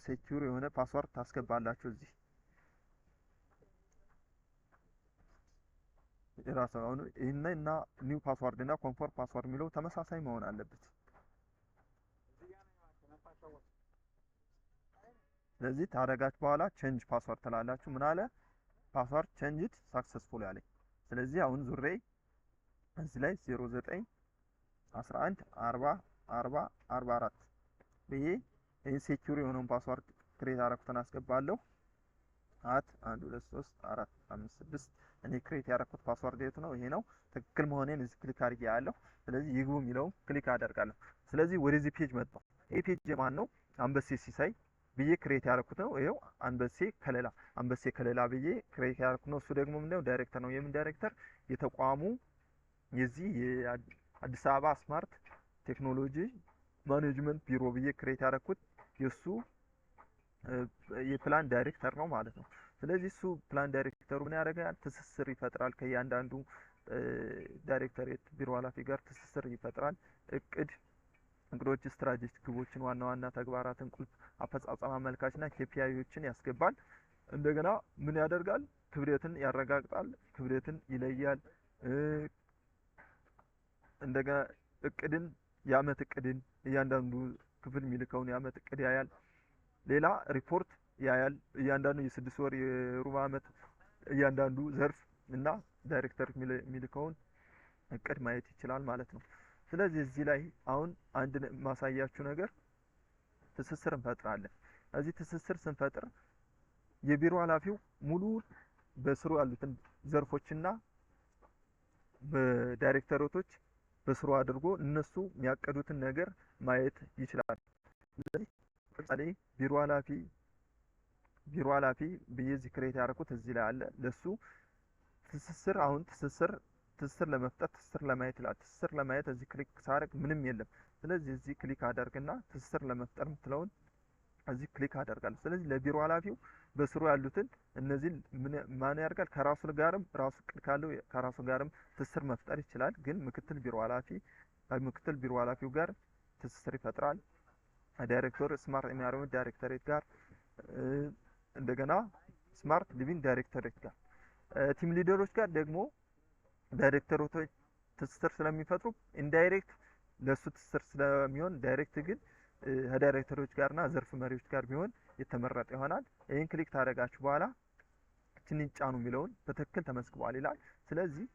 ሴኪዩር የሆነ ፓስወርድ ታስገባላችሁ። እዚህ የራሳውን እና ኒው ፓስወርድ እና ኮንፎርም ፓስወርድ የሚለው ተመሳሳይ መሆን አለበት። ስለዚህ ታደርጋችሁ በኋላ ቼንጅ ፓስወርድ ትላላችሁ። ምን አለ ፓስወርድ ቼንጅድ ሳክሰስፉል ያለኝ። ስለዚህ አሁን ዙሬ እዚህ ላይ 09 11 40 40 44 ብዬ ይሄን ሴኩር የሆነውን ፓስወርድ ክሬት አደረኩትን አስገባለሁ። 1 2 3 4 5 6 እኔ ክሬት ያደረኩት ፓስወርድ የቱ ነው? ይሄ ነው። ትክክል መሆኔን እዚህ ክሊክ አድርጌ ያለው። ስለዚህ ይግቡ የሚለውን ክሊክ አደርጋለሁ። ስለዚህ ወደዚህ ፔጅ መጣሁ። ይሄ ፔጅ የማን ነው? አንበሴ ሲሳይ ብዬ ክሬት ያደረኩት ነው። ይሄው አንበሴ ከለላ ብዬ ክሬት ያደረኩት ነው። እሱ ደግሞ ምንድነው? ዳይሬክተር ነው። የምን ዳይሬክተር? የተቋሙ የዚህ የአዲስ አበባ ስማርት ቴክኖሎጂ ማኔጅመንት ቢሮ ብዬ ክሬት ያደረኩት የሱ የፕላን ዳይሬክተር ነው ማለት ነው። ስለዚህ እሱ ፕላን ዳይሬክተሩ ምን ያደርጋል? ትስስር ይፈጥራል። ከእያንዳንዱ ዳይሬክተሬት ቢሮ ኃላፊ ጋር ትስስር ይፈጥራል። እቅዶች፣ ስትራቴጂክ ግቦችን፣ ዋና ዋና ተግባራትን፣ ቁልፍ አፈጻጸም አመልካችና ኬፒአይዎችን ያስገባል። እንደገና ምን ያደርጋል? ክብደትን ያረጋግጣል፣ ክብደትን ይለያል። እንደገና የአመት እቅድን እያንዳንዱ ክፍል የሚልከውን የአመት እቅድ ያያል። ሌላ ሪፖርት ያያል። እያንዳንዱ የ6 ወር የሩብ አመት እያንዳንዱ ዘርፍ እና ዳይሬክተር የሚልከውን እቅድ ማየት ይችላል ማለት ነው። ስለዚህ እዚህ ላይ አሁን አንድ ማሳያችሁ ነገር ትስስር እንፈጥራለን። እዚህ ትስስር ስንፈጥር የቢሮ ኃላፊው ሙሉ በስሩ ያሉትን ዘርፎችና በዳይሬክተሮች በስሩ አድርጎ እነሱ የሚያቀዱትን ነገር ማየት ይችላል። ስለዚህ ለምሳሌ ቢሮ ኃላፊ ብዬ እዚህ ክሬት ያደረኩት እዚህ ላይ አለ። ለሱ ትስስር ለመፍጠር ትስስር ለማየት ይላል። ትስስር ለማየት እዚህ ክሊክ ሳደርግ ምንም የለም። ስለዚህ እዚህ ክሊክ አደርግና ትስስር ለመፍጠር የምትለውን እዚህ ክሊክ አደርጋለሁ። ስለዚህ ለቢሮ ኃላፊው በስሩ ያሉትን እነዚህ ማን ያደርጋል? ከራሱ ጋርም ራሱ እቅድ ካለው ከራሱ ጋርም ትስስር መፍጠር ይችላል። ግን ምክትል ቢሮ ኃላፊው ጋር ትስስር ይፈጥራል። ዳይሬክተር ስማርት ኢንቫይሮንመንት ዳይሬክተሬት ጋር፣ እንደገና ስማርት ሊቪንግ ዳይሬክተሬት ጋር፣ ቲም ሊደሮች ጋር ደግሞ ዳይሬክተሮች ትስስር ስለሚፈጥሩ ኢንዳይሬክት ለሱ ትስስር ስለሚሆን ዳይሬክት ግን ከዳይሬክተሮች ጋርና ዘርፍ መሪዎች ጋር ቢሆን የተመረጠ ይሆናል። ይህን ክሊክ ታደርጋችሁ በኋላ እችን ጫኑ የሚለውን በትክክል ተመዝግቧል ይላል። ስለዚህ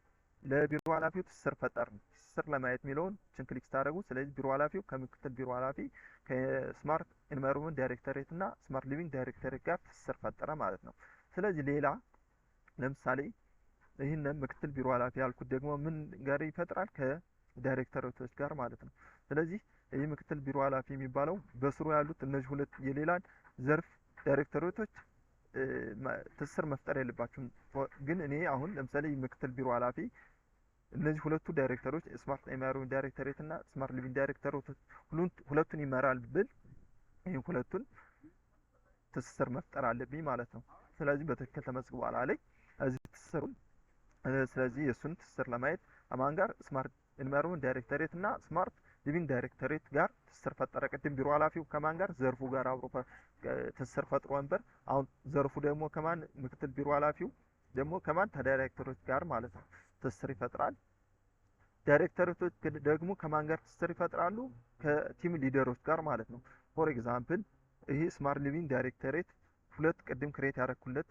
ለቢሮ ኃላፊው ትስስር ፈጠርን። ትስስር ለማየት የሚለውን እችን ክሊክ ታደርጉ። ስለዚህ ቢሮ ኃላፊው ከምክትል ቢሮ ኃላፊ ከስማርት ኢንቫይሮንመንት ዳይሬክተሬት እና ስማርት ሊቪንግ ዳይሬክተሬት ጋር ትስስር ፈጠረ ማለት ነው። ስለዚህ ሌላ ለምሳሌ ይህንን ምክትል ቢሮ ኃላፊ ያልኩት ደግሞ ምን ጋር ይፈጥራል? ከዳይሬክተሮች ጋር ማለት ነው። ስለዚህ ይህ ምክትል ቢሮ ኃላፊ የሚባለው በስሩ ያሉት እነዚህ ሁለት የሌላን ዘርፍ ዳይሬክተሮች ትስስር መፍጠር የለባቸውም። ግን እኔ አሁን ለምሳሌ ምክትል ቢሮ ኃላፊ እነዚህ ሁለቱ ዳይሬክተሮች ስማርት ኢንቫይሮንመንት ዳይሬክተሬት እና ስማርት ሊቪንግ ዳይሬክተሮች ሁለቱን ይመራል ብል ይህን ሁለቱን ትስስር መፍጠር አለብኝ ማለት ነው። ስለዚህ በትክክል ተመዝግቧል አለኝ እዚህ ትስስሩን። ስለዚህ የእሱን ትስስር ለማየት አማን ጋር ስማርት ኢንቫይሮንመንት ዳይሬክተሬት እና ስማርት ሊቪንግ ዳይሬክተሬት ጋር ትስስር ፈጠረ። ቅድም ቢሮ ኃላፊው ከማን ጋር? ዘርፉ ጋር አብሮ ትስስር ፈጥሮ ነበር። አሁን ዘርፉ ደግሞ ከማን? ምክትል ቢሮ ኃላፊው ደግሞ ከማን? ከዳይሬክተሮች ጋር ማለት ነው ትስስር ይፈጥራል። ዳይሬክተሮች ደግሞ ከማን ጋር ትስስር ይፈጥራሉ? ከቲም ሊደሮች ጋር ማለት ነው። ፎር ኤግዛምፕል ይሄ ስማርት ሊቪንግ ዳይሬክተሬት ሁለት ቅድም ክሬት ያደረኩለት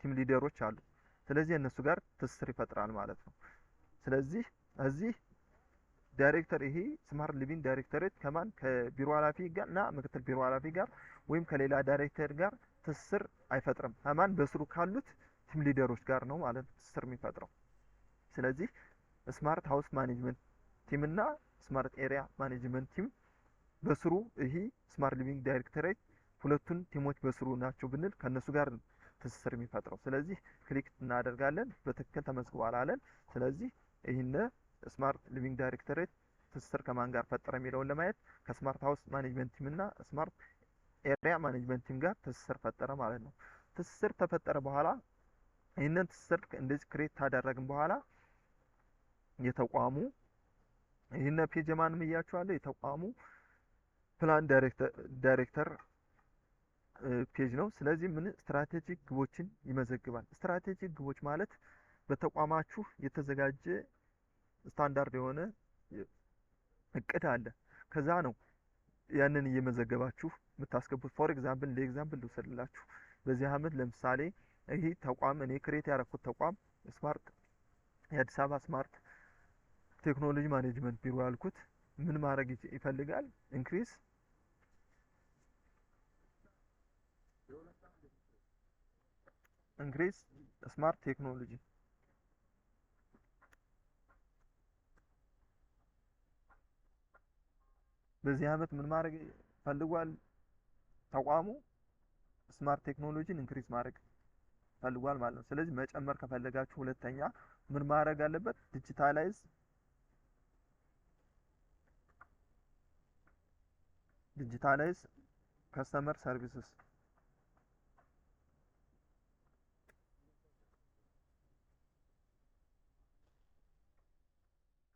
ቲም ሊደሮች አሉ። ስለዚህ እነሱ ጋር ትስስር ይፈጥራል ማለት ነው። ስለዚህ እዚህ ዳይሬክተር ይሄ ስማርት ሊቪንግ ዳይሬክተሬት ከማን? ከቢሮ ኃላፊ ጋር እና ምክትል ቢሮ ኃላፊ ጋር ወይም ከሌላ ዳይሬክተር ጋር ትስስር አይፈጥርም። ከማን? በስሩ ካሉት ቲም ሊደሮች ጋር ነው ማለት ነው ትስስር የሚፈጥረው። ስለዚህ ስማርት ሃውስ ማኔጅመንት ቲም እና ስማርት ኤሪያ ማኔጅመንት ቲም በስሩ ይሄ ስማርት ሊቪንግ ዳይሬክተሬት ሁለቱን ቲሞች በስሩ ናቸው ብንል ከነሱ ጋር ትስስር የሚፈጥረው። ስለዚህ ክሊክ እናደርጋለን። በትክክል ተመዝግቧል አለን። ስለዚህ ይህን ስማርት ሊቪንግ ዳይሬክተሬት ትስስር ከማን ጋር ፈጠረ የሚለውን ለማየት ከስማርት ሃውስ ማኔጅመንት ቲም እና ስማርት ኤሪያ ማኔጅመንት ቲም ጋር ትስስር ፈጠረ ማለት ነው። ትስስር ተፈጠረ በኋላ ይህንን ትስስር እንደዚህ ክሬት ካደረግን በኋላ የተቋሙ ይህን ፔጅ ማን ብያችኋለሁ? የተቋሙ ፕላን ዳይሬክተር ፔጅ ነው። ስለዚህ ምን ስትራቴጂክ ግቦችን ይመዘግባል። ስትራቴጂክ ግቦች ማለት በተቋማችሁ የተዘጋጀ ስታንዳርድ የሆነ እቅድ አለ። ከዛ ነው ያንን እየመዘገባችሁ የምታስገቡት። ፎር ኤግዛምፕል ለኤግዛምፕል ልውሰድላችሁ። በዚህ አመት ለምሳሌ ይህ ተቋም እኔ ክሬት ያደረኩት ተቋም ስማርት የአዲስ አበባ ስማርት ቴክኖሎጂ ማኔጅመንት ቢሮ ያልኩት ምን ማድረግ ይፈልጋል? ኢንክሪዝ ስማርት ቴክኖሎጂ በዚህ አመት ምን ማድረግ ፈልጓል? ተቋሙ ስማርት ቴክኖሎጂን ኢንክሪዝ ማድረግ ፈልጓል ማለት ነው። ስለዚህ መጨመር ከፈለጋችሁ ሁለተኛ ምን ማድረግ አለበት? ዲጂታላይዝ ከስተመር ሰርቪስስ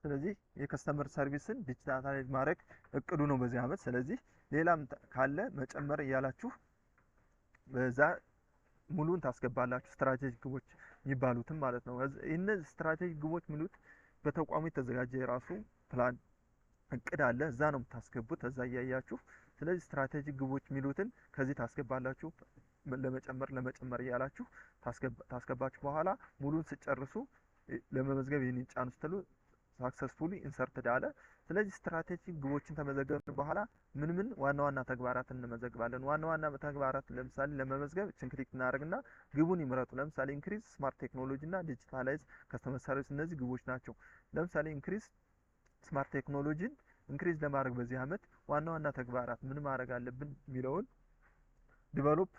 ስለዚህ የከስተመር ሰርቪስን ዲጂታላይዝ ማድረግ እቅዱ ነው በዚህ አመት። ስለዚህ ሌላም ካለ መጨመር እያላችሁ በዛ ሙሉን ታስገባላችሁ። ስትራቴጂክ ግቦች የሚባሉትም ማለት ነው። እነዚህ ስትራቴጂክ ግቦች የሚሉት በተቋሙ የተዘጋጀ የራሱ ፕላን እቅድ አለ። እዛ ነው የምታስገቡት፣ እዛ እያያችሁ። ስለዚህ ስትራቴጂክ ግቦች የሚሉትን ከዚህ ታስገባላችሁ። ለመጨመር እያላችሁ ታስገባችሁ። በኋላ ሙሉን ስጨርሱ ለመመዝገብ ይህንን ጫኑ ስትሉ ሳክሰስፉሊ ኢንሰርትድ አለ። ስለዚህ ስትራቴጂክ ግቦችን ተመዘገብን በኋላ ምን ዋና ዋና ተግባራትን እንመዘግባለን። ዋና ዋና ተግባራት ለምሳሌ ለመመዝገብ እችን ክሊክ እናደርግና ግቡን ይምረጡ። ለምሳሌ ኢንክሪዝ ስማርት ቴክኖሎጂ እና ዲጂታላይዝ ከስተመር ሰርቪስ፣ እነዚህ ግቦች ናቸው። ለምሳሌ ኢንክሪዝ ስማርት ቴክኖሎጂን ኢንክሪዝ ለማድረግ በዚህ አመት ዋና ዋና ተግባራት ምን ማድረግ አለብን የሚለውን ዲቨሎፕ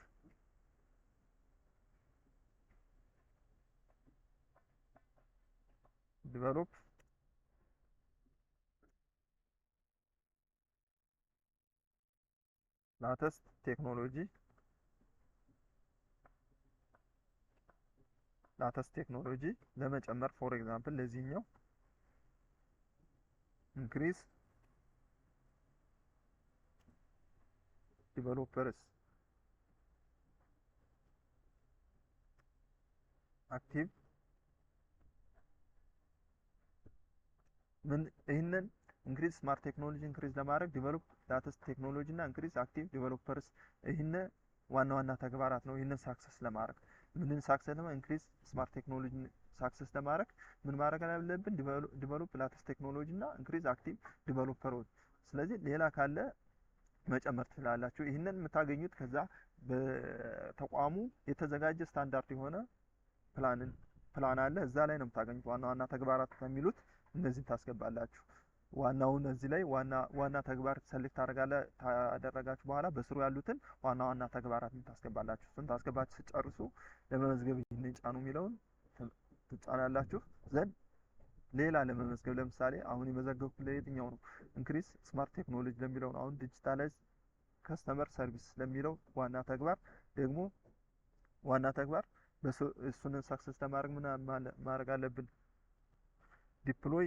ላተስት ቴክኖሎጂ ለመጨመር ፎር ኤግዛምፕል ለዚህኛው ኢንክሪዝ ዲቨሎፐርስ አክቲቭ ይህንን ኢንክሪዝ ስማርት ቴክኖሎጂ ኢንክሪዝ ለማድረግ ዲቨሎፕ ላተስት ቴክኖሎጂ እና ኢንክሪዝ አክቲቭ ዲቨሎፐርስ ይህን ዋና ዋና ተግባራት ነው። ይህንን ሳክሰስ ለማድረግ ሳክሰስ ኢንክሪዝ ስማርት ቴክኖሎጂ ሳክሰስ ለማድረግ ምን ማድረግ አለብን? ዲቨሎፕ ላተስት ቴክኖሎጂ እና ኢንክሪዝ አክቲቭ ዲቨሎፐሮች። ስለዚህ ሌላ ካለ መጨመር ትችላላችሁ። ይህንን የምታገኙት ከዛ በተቋሙ የተዘጋጀ ስታንዳርድ የሆነ ፕላን አለ። እዛ ላይ ነው የምታገኙት። ዋና ዋና ተግባራት ከሚሉት እነዚህን ታስገባላችሁ። ዋናውን እዚህ ላይ ዋና ተግባር ሰሌክት ታደረጋችሁ በኋላ በስሩ ያሉትን ዋና ዋና ተግባራትን ታስገባላችሁ። እሱን ታስገባችሁ ስጨርሱ ለመመዝገብ ይህንን ጫኑ የሚለውን ትጫናላችሁ። ዘንድ ሌላ ለመመዝገብ ለምሳሌ አሁን የመዘገብኩት ለየትኛው ነው? ኢንክሪዝ ስማርት ቴክኖሎጂ ለሚለው ነው። አሁን ዲጂታላይዝ ከስተመር ሰርቪስ ለሚለው ዋና ተግባር ደግሞ ዋና ተግባር እሱን ሳክሰስ ለማድረግ ምን ማድረግ አለብን? ዲፕሎይ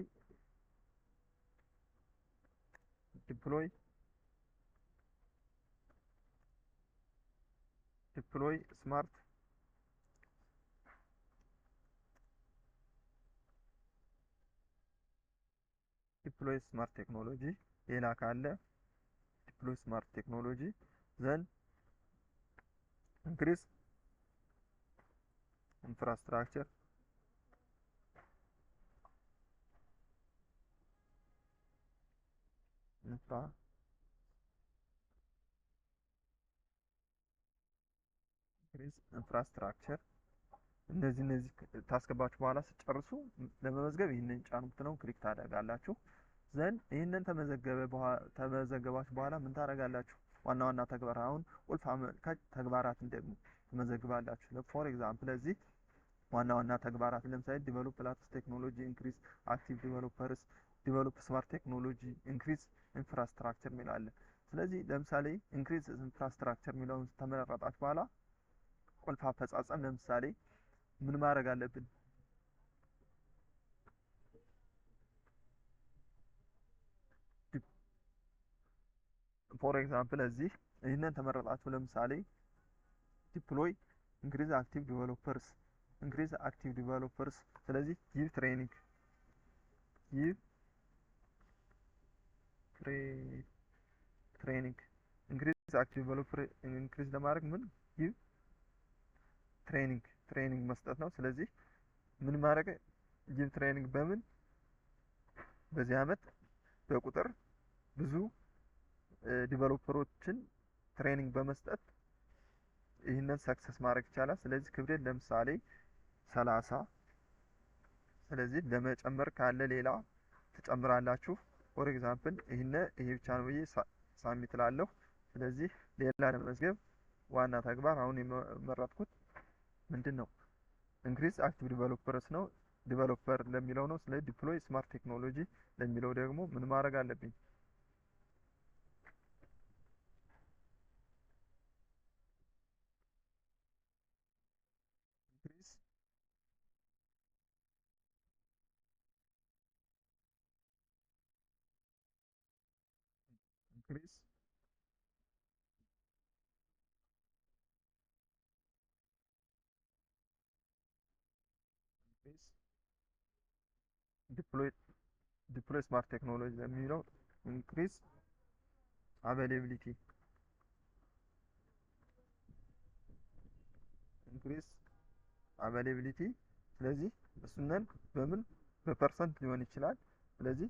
ስማርት ቴክኖሎጂ ሌላ ካለ ዲፕሎይ ስማርት ቴክኖሎጂ ዘን ኢንክሪዝ ኢንፍራስትራክቸር ኢንፍራስትራክቸር እነዚህ ታስገባችሁ በኋላ ስጨርሱ ለመመዝገብ ይህንን ጫኑት ነው ክሊክ ታደርጋላችሁ። ዘን ይህንን ተመዘገባችሁ በኋላ ምን ታደርጋላችሁ? ዋና ዋና ተግባራት አሁን ቁልፍ አመልካች ተግባራትን ደግሞ ትመዘግባላችሁ። ፎር ኤግዛምፕል እዚህ ዋና ዋና ተግባራት ለምሳሌ ዲቨሎፕ ላተስት ቴክኖሎጂ ኢንክሪዝ አክቲቭ ዲቨሎፐርስ ዲቨሎፕ ስማርት ቴክኖሎጂ ኢንክሪዝ ኢንፍራስትራክቸር የሚላለን። ስለዚህ ለምሳሌ ኢንክሪዝ ኢንፍራስትራክቸር የሚለውን ተመረጣችሁ በኋላ ቁልፍ አፈጻጸም ለምሳሌ ምን ማድረግ አለብን? ፎር ኤግዛምፕል እዚህ ይህንን ተመረጣችሁ። ለምሳሌ ዲፕሎይ ኢንክሪዝ አክቲቭ ዲቨሎፐርስ ስለዚህ ጊቭ ትሬኒንግ ኢንክሪዝ አክቲቭ ዲቨሎፐር ኢንክሪዝ ለማድረግ ምን ጊቭ ትሬኒንግ መስጠት ነው። ስለዚህ ምን ማድረግ ጊቭ ትሬኒንግ በምን በዚህ አመት በቁጥር ብዙ ዲቨሎፐሮችን ትሬኒንግ በመስጠት ይህንን ሰክሰስ ማድረግ ይቻላል። ስለዚህ ክብደት ለምሳሌ 30 ስለዚህ ለመጨመር ካለ ሌላ ትጨምራላችሁ። ፎር ኤግዛምፕል ይሄ ብቻ ነው ብዬ ሳሚት ላለሁ። ስለዚህ ሌላ ለመዝገብ ዋና ተግባር አሁን የመረጥኩት ምንድነው ኢንክሪዝ አክቲቭ ዲቨሎፐርስ ነው። ዲቨሎፐር ለሚለው ነው። ስለዚህ ዲፕሎይ ስማርት ቴክኖሎጂ ለሚለው ደግሞ ምን ማድረግ አለብኝ? ኢንክሪዝ ዲፕሎይ ስማርት ቴክኖሎጂ ለሚለው ኢንክሪዝ አቬይላቢሊቲ ስለዚህ እሱንን በምን በፐርሰንት ሊሆን ይችላል። ስለዚህ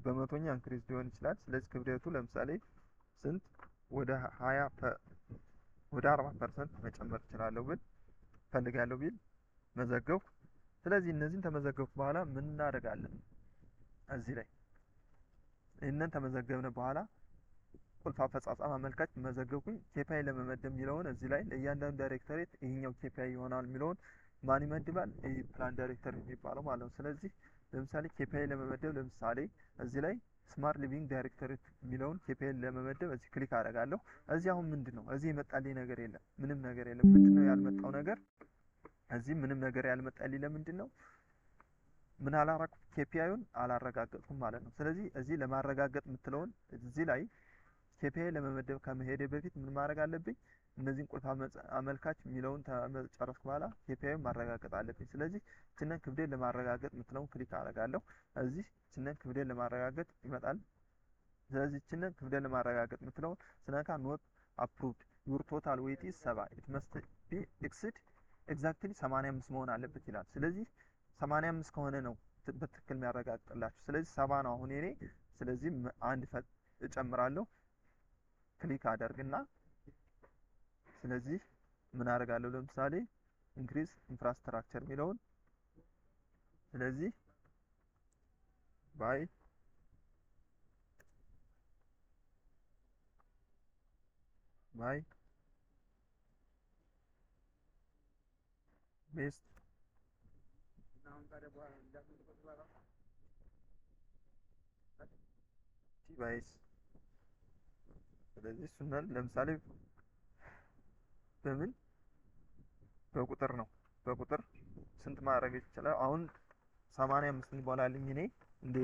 በመቶኛ ኢንክሪዝ ሊሆን ይችላል። ስለዚህ ክብደቱ ለምሳሌ ስንት ወደ 40% መጨመር እችላለሁ ብል ፈልጋለሁ ቢል መዘገብኩ። ስለዚህ እነዚህን ተመዘገብኩ በኋላ ምን እናደርጋለን? እዚህ ላይ ይህንን ተመዘገብነ በኋላ ቁልፍ አፈጻጸም አመልካች መዘገብኩኝ። ኬፒአይ ለመመደብ የሚለውን እዚህ ላይ ለእያንዳንዱ ዳይሬክተሬት ይሄኛው ኬፒአይ ይሆናል የሚለውን ማን ይመድባል? ይህ ፕላን ዳይሬክተር የሚባለው ማለት ነው። ስለዚህ ለምሳሌ ኬፒአይ ለመመደብ ለምሳሌ እዚህ ላይ ስማርት ሊቪንግ ዳይሬክተሬት የሚለውን ኬፒአይ ለመመደብ እዚህ ክሊክ አደርጋለሁ። እዚህ አሁን ምንድነው እዚህ የመጣልኝ ነገር የለም፣ ምንም ነገር የለም። ምንድነው ያልመጣው ነገር? እዚህ ምንም ነገር ያልመጣልኝ ለምንድን ነው? ምን አላረኩም? ኬፒአይውን አላረጋገጥኩም ማለት ነው። ስለዚህ እዚህ ለማረጋገጥ የምትለውን እዚህ ላይ ኬፒአይ ለመመደብ ከመሄዴ በፊት ምን ማድረግ አለብኝ? እነዚህን ቁልፍ አመልካች የሚለውን ተጨረስኩ በኋላ ኬፒአይውን ማረጋገጥ አለብኝ። ስለዚህ ችነን ክብደት ለማረጋገጥ የምትለውን ክሊክ አደርጋለሁ። እዚህ ችነን ክብደት ለማረጋገጥ ይመጣል። ስለዚህ ችነን ክብደት ለማረጋገጥ የምትለውን ስነካ ኖት አፕሩቭድ ዩር ቶታል ዌይት ኢዝ 7 ኢት መስት ቢ ኤክስድ ኤግዛክትሊ 85 መሆን አለበት ይላል። ስለዚህ 85 ከሆነ ነው በትክክል የሚያረጋግጥላችሁ። ስለዚህ 70 ነው አሁን የኔ። ስለዚህ አንድ እጨምራለሁ ክሊክ አደርግና ስለዚህ ምን አደርጋለሁ? ለምሳሌ ኢንክሪዝ ኢንፍራስትራክቸር የሚለውን ስለዚህ ባይ ቤስት ዲቫይስ ስለዚህ እሱን ለምሳሌ በምን በቁጥር ነው። በቁጥር ስንት ማድረግ ይችላል? አሁን 85 እንዲሞላልኝ እኔ እንደ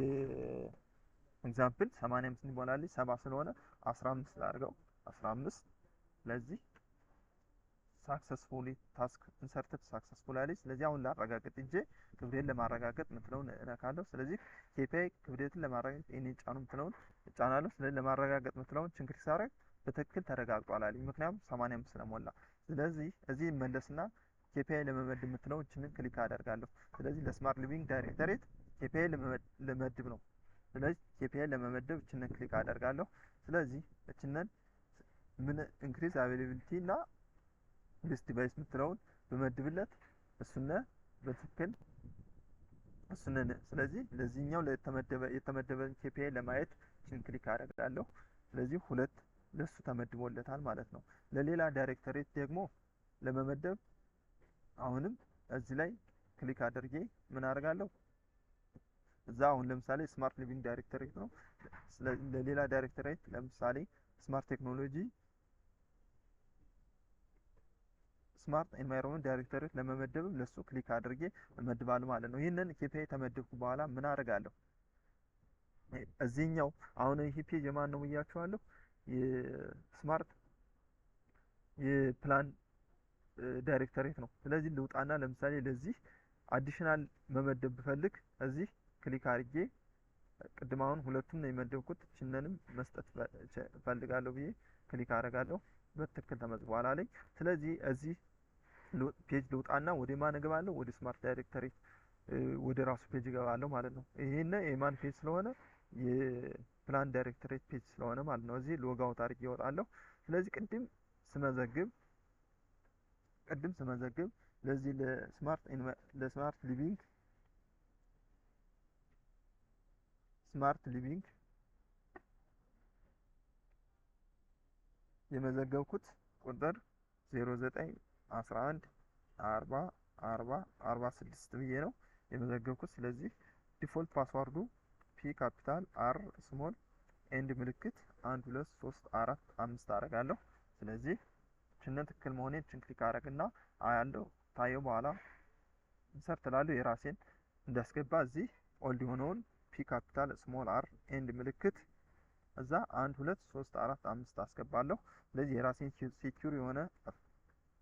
ኤግዛምፕል 85 እንዲሞላልኝ 70 ስለሆነ 15 ላድርገው 15 ስለዚህ ሳክሰስፉሊ ታስክ ኢንሰርትድ ሳክሰስፉል አለኝ። ስለዚህ አሁን ላረጋግጥ እንጂ ክብደትን ለማረጋገጥ ምትለውን እነካለሁ። ስለዚህ ኬፒአይ ክብደትን ለማረጋገጥ እኔ ጫኑ ምትለውን እጫናለሁ። ስለዚህ ለማረጋገጥ ምትለውን ችንክሪ ሳረግ በትክክል ተረጋግጧል አለኝ፣ ምክንያቱም 85 ስለሞላ። ስለዚህ እዚህ መለስና ኬፒአይ ለመመደብ ምትለውን እችንን ክሊክ አደርጋለሁ። ስለዚህ ለስማርት ሊቪንግ ዳይሬክተሬት ኬፒአይ ለመመደብ ነው። ስለዚህ ኬፒአይ ለመመደብ እችንን ክሊክ አደርጋለሁ። ስለዚህ እችንን ምን ኢንክሪዝ አቬይላቢሊቲ እና ቤስት ዲቫይስ ምትለውን በመድብለት እሱነ በትክክል እሱነን ስለዚህ ለዚህኛው የተመደበ ኬፒአይ ለማየት እችን ክሊክ አደርጋለሁ። ስለዚህ ሁለት ለሱ ተመድቦለታል ማለት ነው። ለሌላ ዳይሬክተሬት ደግሞ ለመመደብ አሁንም እዚህ ላይ ክሊክ አድርጌ ምን አደርጋለሁ? እዛ አሁን ለምሳሌ ስማርት ሊቪንግ ዳይሬክተሬት ነው። ለሌላ ዳይሬክተሬት ለምሳሌ ስማርት ቴክኖሎጂ ስማርት ኤንቫይሮንመንት ዳይሬክተሬት ለመመደብም ለሱ ክሊክ አድርጌ እመድባለሁ ማለት ነው። ይህንን ኬፒአይ ተመደብኩ በኋላ ምን አደርጋለሁ? እዚህኛው አሁን ይሄ ፔጅ የማን ነው ብያችኋለሁ? የስማርት የፕላን ዳይሬክተሬት ነው። ስለዚህ ልውጣና ለምሳሌ ለዚህ አዲሽናል መመደብ ብፈልግ እዚህ ክሊክ አድርጌ ቅድም አሁን ሁለቱም ነው የመደብኩት እችንንም መስጠት ፈልጋለሁ ብዬ ክሊክ አደርጋለሁ። በትክክል ተመዝግቧል አለኝ። ስለዚህ እዚህ ፔጅ ልውጣና ወደ ማን እገባለሁ? ወደ ስማርት ዳይሬክተሬት ወደ ራሱ ፔጅ እገባለሁ ማለት ነው። ይሄን የማን ፔጅ ስለሆነ የፕላን ዳይሬክተሬት ፔጅ ስለሆነ ማለት ነው። እዚህ ሎግ አውት አድርጌ እወጣለሁ። ስለዚህ ቅድም ስመዘግብ ለዚህ ለስማርት ሊቪንግ የመዘገብኩት ቁጥር 0911404046 ብዬ ነው የመዘገብኩት። ስለዚህ ዲፎልት ፓስዋርዱ ፒ ካፒታል አር ስሞል ኤንድ ምልክት 1 2 3 4 5 አደርጋለሁ። ስለዚህ ችንን ትክክል መሆኔን ክሊክ አደርግና አያለው። ታየው በኋላ ኢንሰርት ላለው የራሴን እንዳስገባ እዚህ ኦልድ የሆነውን ፒ ካፒታል ስሞል አር ኤንድ ምልክት እዛ 1 2 3 4 5 አስገባለሁ። ስለዚህ የራሴን ሴኩር የሆነ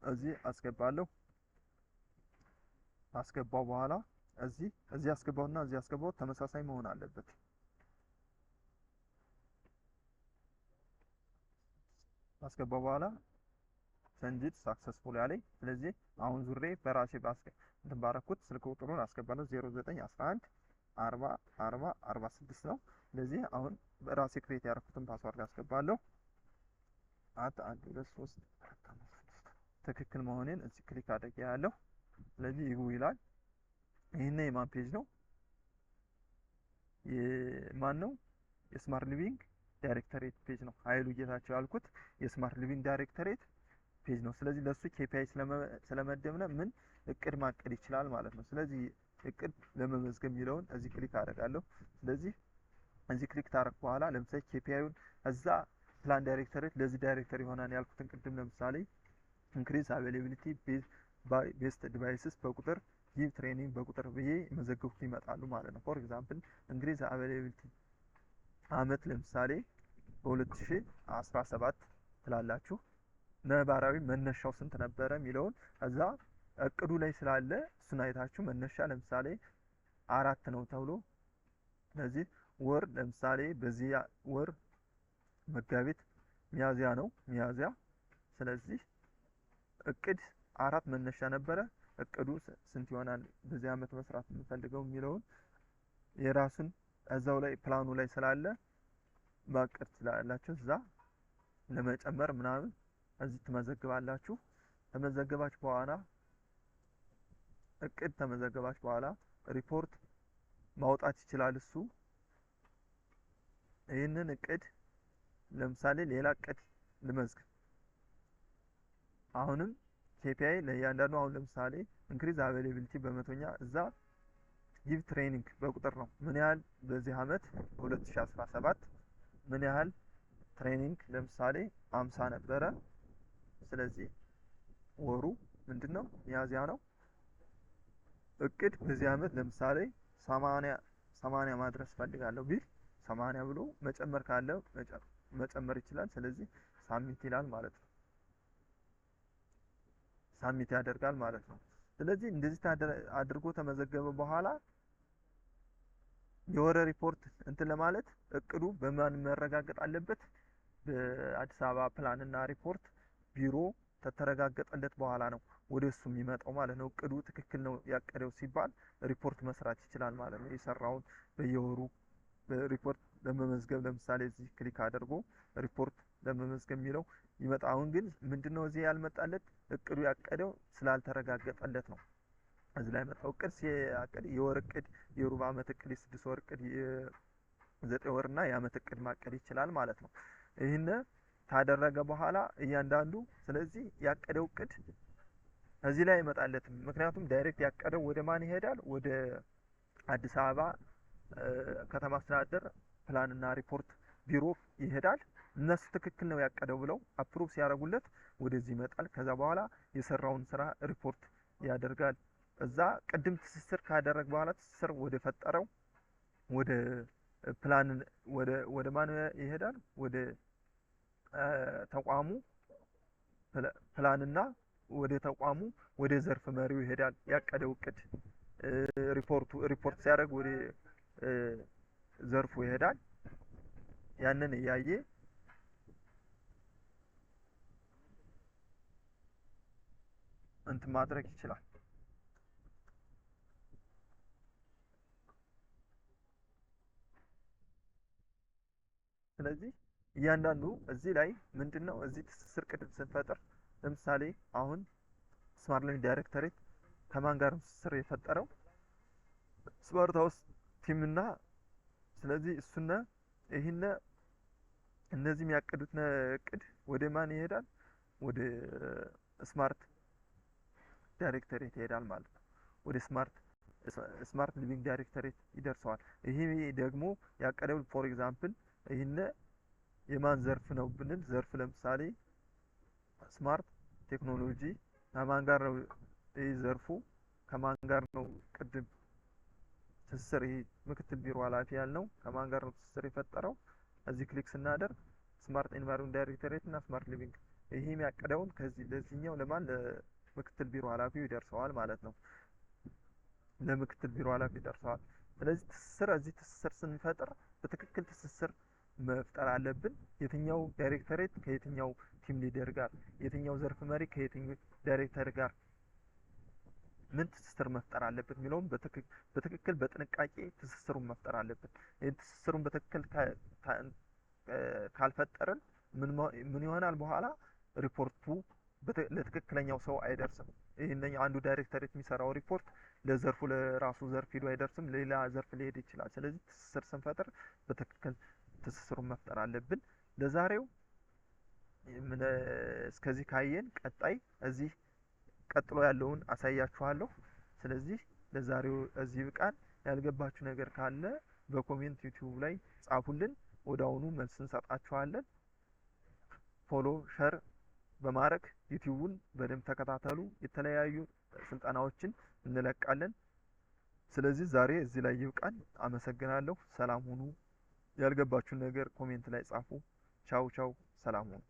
እዚህ አስገባለሁ። አስገባው በኋላ እዚህ አስገባውና እዚህ አስገባው ተመሳሳይ መሆን አለበት። አስገባው በኋላ ሰንጅት ሳክሰስፉል ያለኝ። ስለዚህ አሁን ዙሬ በራሴ እንትን ባረኩት ስልክ ቁጥሩን አስገባለሁ 0911404046 ነው። ስለዚህ አሁን በራሴ ክሬት ያደረኩትን ፓስዋርድ አስገባለሁ። 1 2 3 4 5 ትክክል መሆኔን እዚህ ክሊክ አድርጌ ያለው። ስለዚህ ይጉ ይላል። ይሄን የማን ፔጅ ነው? የማን ነው? የስማርት ሊቪንግ ዳይሬክተሬት ፔጅ ነው። ኃይሉ ጌታቸው ያልኩት የስማርት ሊቪንግ ዳይሬክተሬት ፔጅ ነው። ስለዚህ ለሱ ኬፒአይ ስለመደብነ ምን እቅድ ማቀድ ይችላል ማለት ነው። ስለዚህ እቅድ ለመመዝገብ የሚለውን እዚህ ክሊክ አደርጋለሁ። ስለዚህ እዚህ ክሊክ ታረክ በኋላ ለምሳሌ ኬፒአይውን እዛ ፕላን ዳይሬክተሬት ለዚህ ዳይሬክተር ይሆናል ያልኩትን ቅድም ለምሳሌ ኢንክሪዝ አቬይላቢሊቲ ቤስት ዲቫይስስ በቁጥር ጊቭ ትሬኒንግ በቁጥር ብዬ መዘገብኩት ይመጣሉ ማለት ነው። ፎር ኤግዛምፕል ኢንክሪዝ አቬይላቢሊቲ አመት ለምሳሌ በ2017 ትላላችሁ። ነባራዊ መነሻው ስንት ነበረ የሚለውን እዛ እቅዱ ላይ ስላለ እሱን አይታችሁ መነሻ ለምሳሌ 4 ነው ተብሎ ስለዚህ ወር ለምሳሌ በዚህ ወር መጋቢት ሚያዚያ ነው ሚያዚያ። ስለዚህ እቅድ 4 መነሻ ነበረ። እቅዱ ስንት ይሆናል በዚህ አመት መስራት የምፈልገው የሚለውን የራሱን እዛው ላይ ፕላኑ ላይ ስላለ ማቀድ ስላላችሁ እዛ ለመጨመር ምናምን እዚህ ተመዘግባላችሁ። ተመዘገባችሁ በኋላ እቅድ ተመዘገባችሁ በኋላ ሪፖርት ማውጣት ይችላል እሱ። ይህንን እቅድ ለምሳሌ ሌላ እቅድ ልመዝግብ። አሁንም ኬፒአይ ለእያንዳንዱ አሁን ለምሳሌ ኢንክሪዝ አቬይላቢሊቲ በመቶኛ እዛ ጊቭ ትሬኒንግ በቁጥር ነው። ምን ያህል በዚህ አመት 2017 ምን ያህል ትሬኒንግ ለምሳሌ 50 ነበረ። ስለዚህ ወሩ ምንድነው? ሚያዚያ ነው። እቅድ በዚህ አመት ለምሳሌ 80 ማድረስ ፈልጋለሁ ቢል 80 ብሎ መጨመር ካለ መጨመር ይችላል። ስለዚህ ሳሚት ይላል ማለት ነው። ሳሚት ያደርጋል ማለት ነው። ስለዚህ እንደዚህ አድርጎ ተመዘገበ በኋላ የወረ ሪፖርት እንትን ለማለት እቅዱ በማን መረጋገጥ አለበት? በአዲስ አበባ ፕላን እና ሪፖርት ቢሮ ተተረጋገጠለት በኋላ ነው ወደሱ የሚመጣው ማለት ነው። እቅዱ ትክክል ነው ያቀደው ሲባል ሪፖርት መስራት ይችላል ማለት ነው። የሰራውን በየወሩ ሪፖርት ለመመዝገብ ለምሳሌ እዚህ ክሊክ አድርጎ ሪፖርት ለመመዝገብ የሚለው ይመጣ። አሁን ግን ምንድነው እዚህ ያልመጣለት? እቅዱ ያቀደው ስላልተረጋገጠለት ነው እዚህ ላይ መጣው። እቅድ ሲያቀድ የወር እቅድ፣ የሩብ አመት እቅድ፣ የ6 ወር እቅድ፣ የ9 ወርና የአመት እቅድ ማቀድ ይችላል ማለት ነው። ይሄን ታደረገ በኋላ እያንዳንዱ ስለዚህ ያቀደው እቅድ እዚህ ላይ አይመጣለትም። ምክንያቱም ዳይሬክት ያቀደው ወደ ማን ይሄዳል? ወደ አዲስ አበባ ከተማ አስተዳደር ፕላን እና ሪፖርት ቢሮ ይሄዳል። እነሱ ትክክል ነው ያቀደው ብለው አፕሩቭ ሲያደርጉለት ወደዚህ ይመጣል። ከዛ በኋላ የሰራውን ስራ ሪፖርት ያደርጋል። እዛ ቅድም ትስስር ካደረግ በኋላ ትስስር ወደ ፈጠረው ወደ ፕላን ወደ ማን ይሄዳል? ወደ ተቋሙ ፕላንና ወደ ተቋሙ ወደ ዘርፍ መሪው ይሄዳል። ያቀደው እቅድ ሪፖርት ሲያደርግ ወደ ዘርፉ ይሄዳል። ያንን እያየ እንትን ማድረግ ይችላል። ስለዚህ እያንዳንዱ እዚህ ላይ ምንድነው እዚህ ትስስር ቅድም ስንፈጥር ለምሳሌ አሁን ስማርት ለርኒንግ ዳይሬክቶሬት ከማን ጋር ትስስር የፈጠረው ስማርት ሃውስ ቲም እና ስለዚህ እሱና ይሄን እነዚህ የሚያቅዱት እቅድ ወደ ማን ይሄዳል? ወደ ስማርት ዳይሬክቶሬት ይሄዳል ማለት ነው። ወደ ስማርት ሊቪንግ ዳይሬክቶሬት ይደርሰዋል። ይሄ ደግሞ ያቀደው ፎር ኤግዛምፕል ይሄን የማን ዘርፍ ነው ብንል ዘርፍ ለምሳሌ ስማርት ቴክኖሎጂ ከማን ጋር ነው ይሄ ዘርፉ ከማን ጋር ነው ቅድም ትስስር ይሄ ምክትል ቢሮ ኃላፊ ያልነው ከማን ጋር ነው ትስስር የፈጠረው? እዚህ ክሊክ ስናደርግ ስማርት ኢንቫይሮንመንት ዳይሬክቶሬት እና ስማርት ሊቪንግ ይሄ የሚያቀደውን ከዚህ ለዚህኛው ለማን ለምክትል ቢሮ ኃላፊው ይደርሰዋል ማለት ነው። ለምክትል ቢሮ ኃላፊ ይደርሰዋል። ስለዚህ ትስስር እዚህ ትስስር ስንፈጥር በትክክል ትስስር መፍጠር አለብን። የትኛው ዳይሬክቶሬት ከየትኛው ቲም ሊደር ጋር፣ የትኛው ዘርፍ መሪ ከየትኛው ዳይሬክተር ጋር ምን ትስስር መፍጠር አለበት የሚለውን በትክክል በጥንቃቄ ትስስሩን መፍጠር አለብን። ይህን ትስስሩን በትክክል ካልፈጠርን ምን ይሆናል? በኋላ ሪፖርቱ ለትክክለኛው ሰው አይደርስም። ይሄንኛው አንዱ ዳይሬክቶሬት የሚሰራው ሪፖርት ለዘርፉ ለራሱ ዘርፍ ሄዶ አይደርስም፣ ሌላ ዘርፍ ሊሄድ ይችላል። ስለዚህ ትስስር ስንፈጥር በትክክል ትስስሩን መፍጠር አለብን። ለዛሬው እስከዚህ ካየን ቀጣይ እዚህ ቀጥሎ ያለውን አሳያችኋለሁ። ስለዚህ ለዛሬው እዚህ ብቃን። ያልገባችሁ ነገር ካለ በኮሜንት ዩቲዩብ ላይ ጻፉልን፣ ወዲያውኑ መልስ እንሰጣችኋለን። ፎሎ ሸር በማድረግ ዩቲዩቡን በደንብ ተከታተሉ። የተለያዩ ስልጠናዎችን እንለቃለን። ስለዚህ ዛሬ እዚህ ላይ ይብቃን። አመሰግናለሁ። ሰላም ሁኑ። ያልገባችሁን ነገር ኮሜንት ላይ ጻፉ። ቻው ቻው። ሰላም ሁኑ።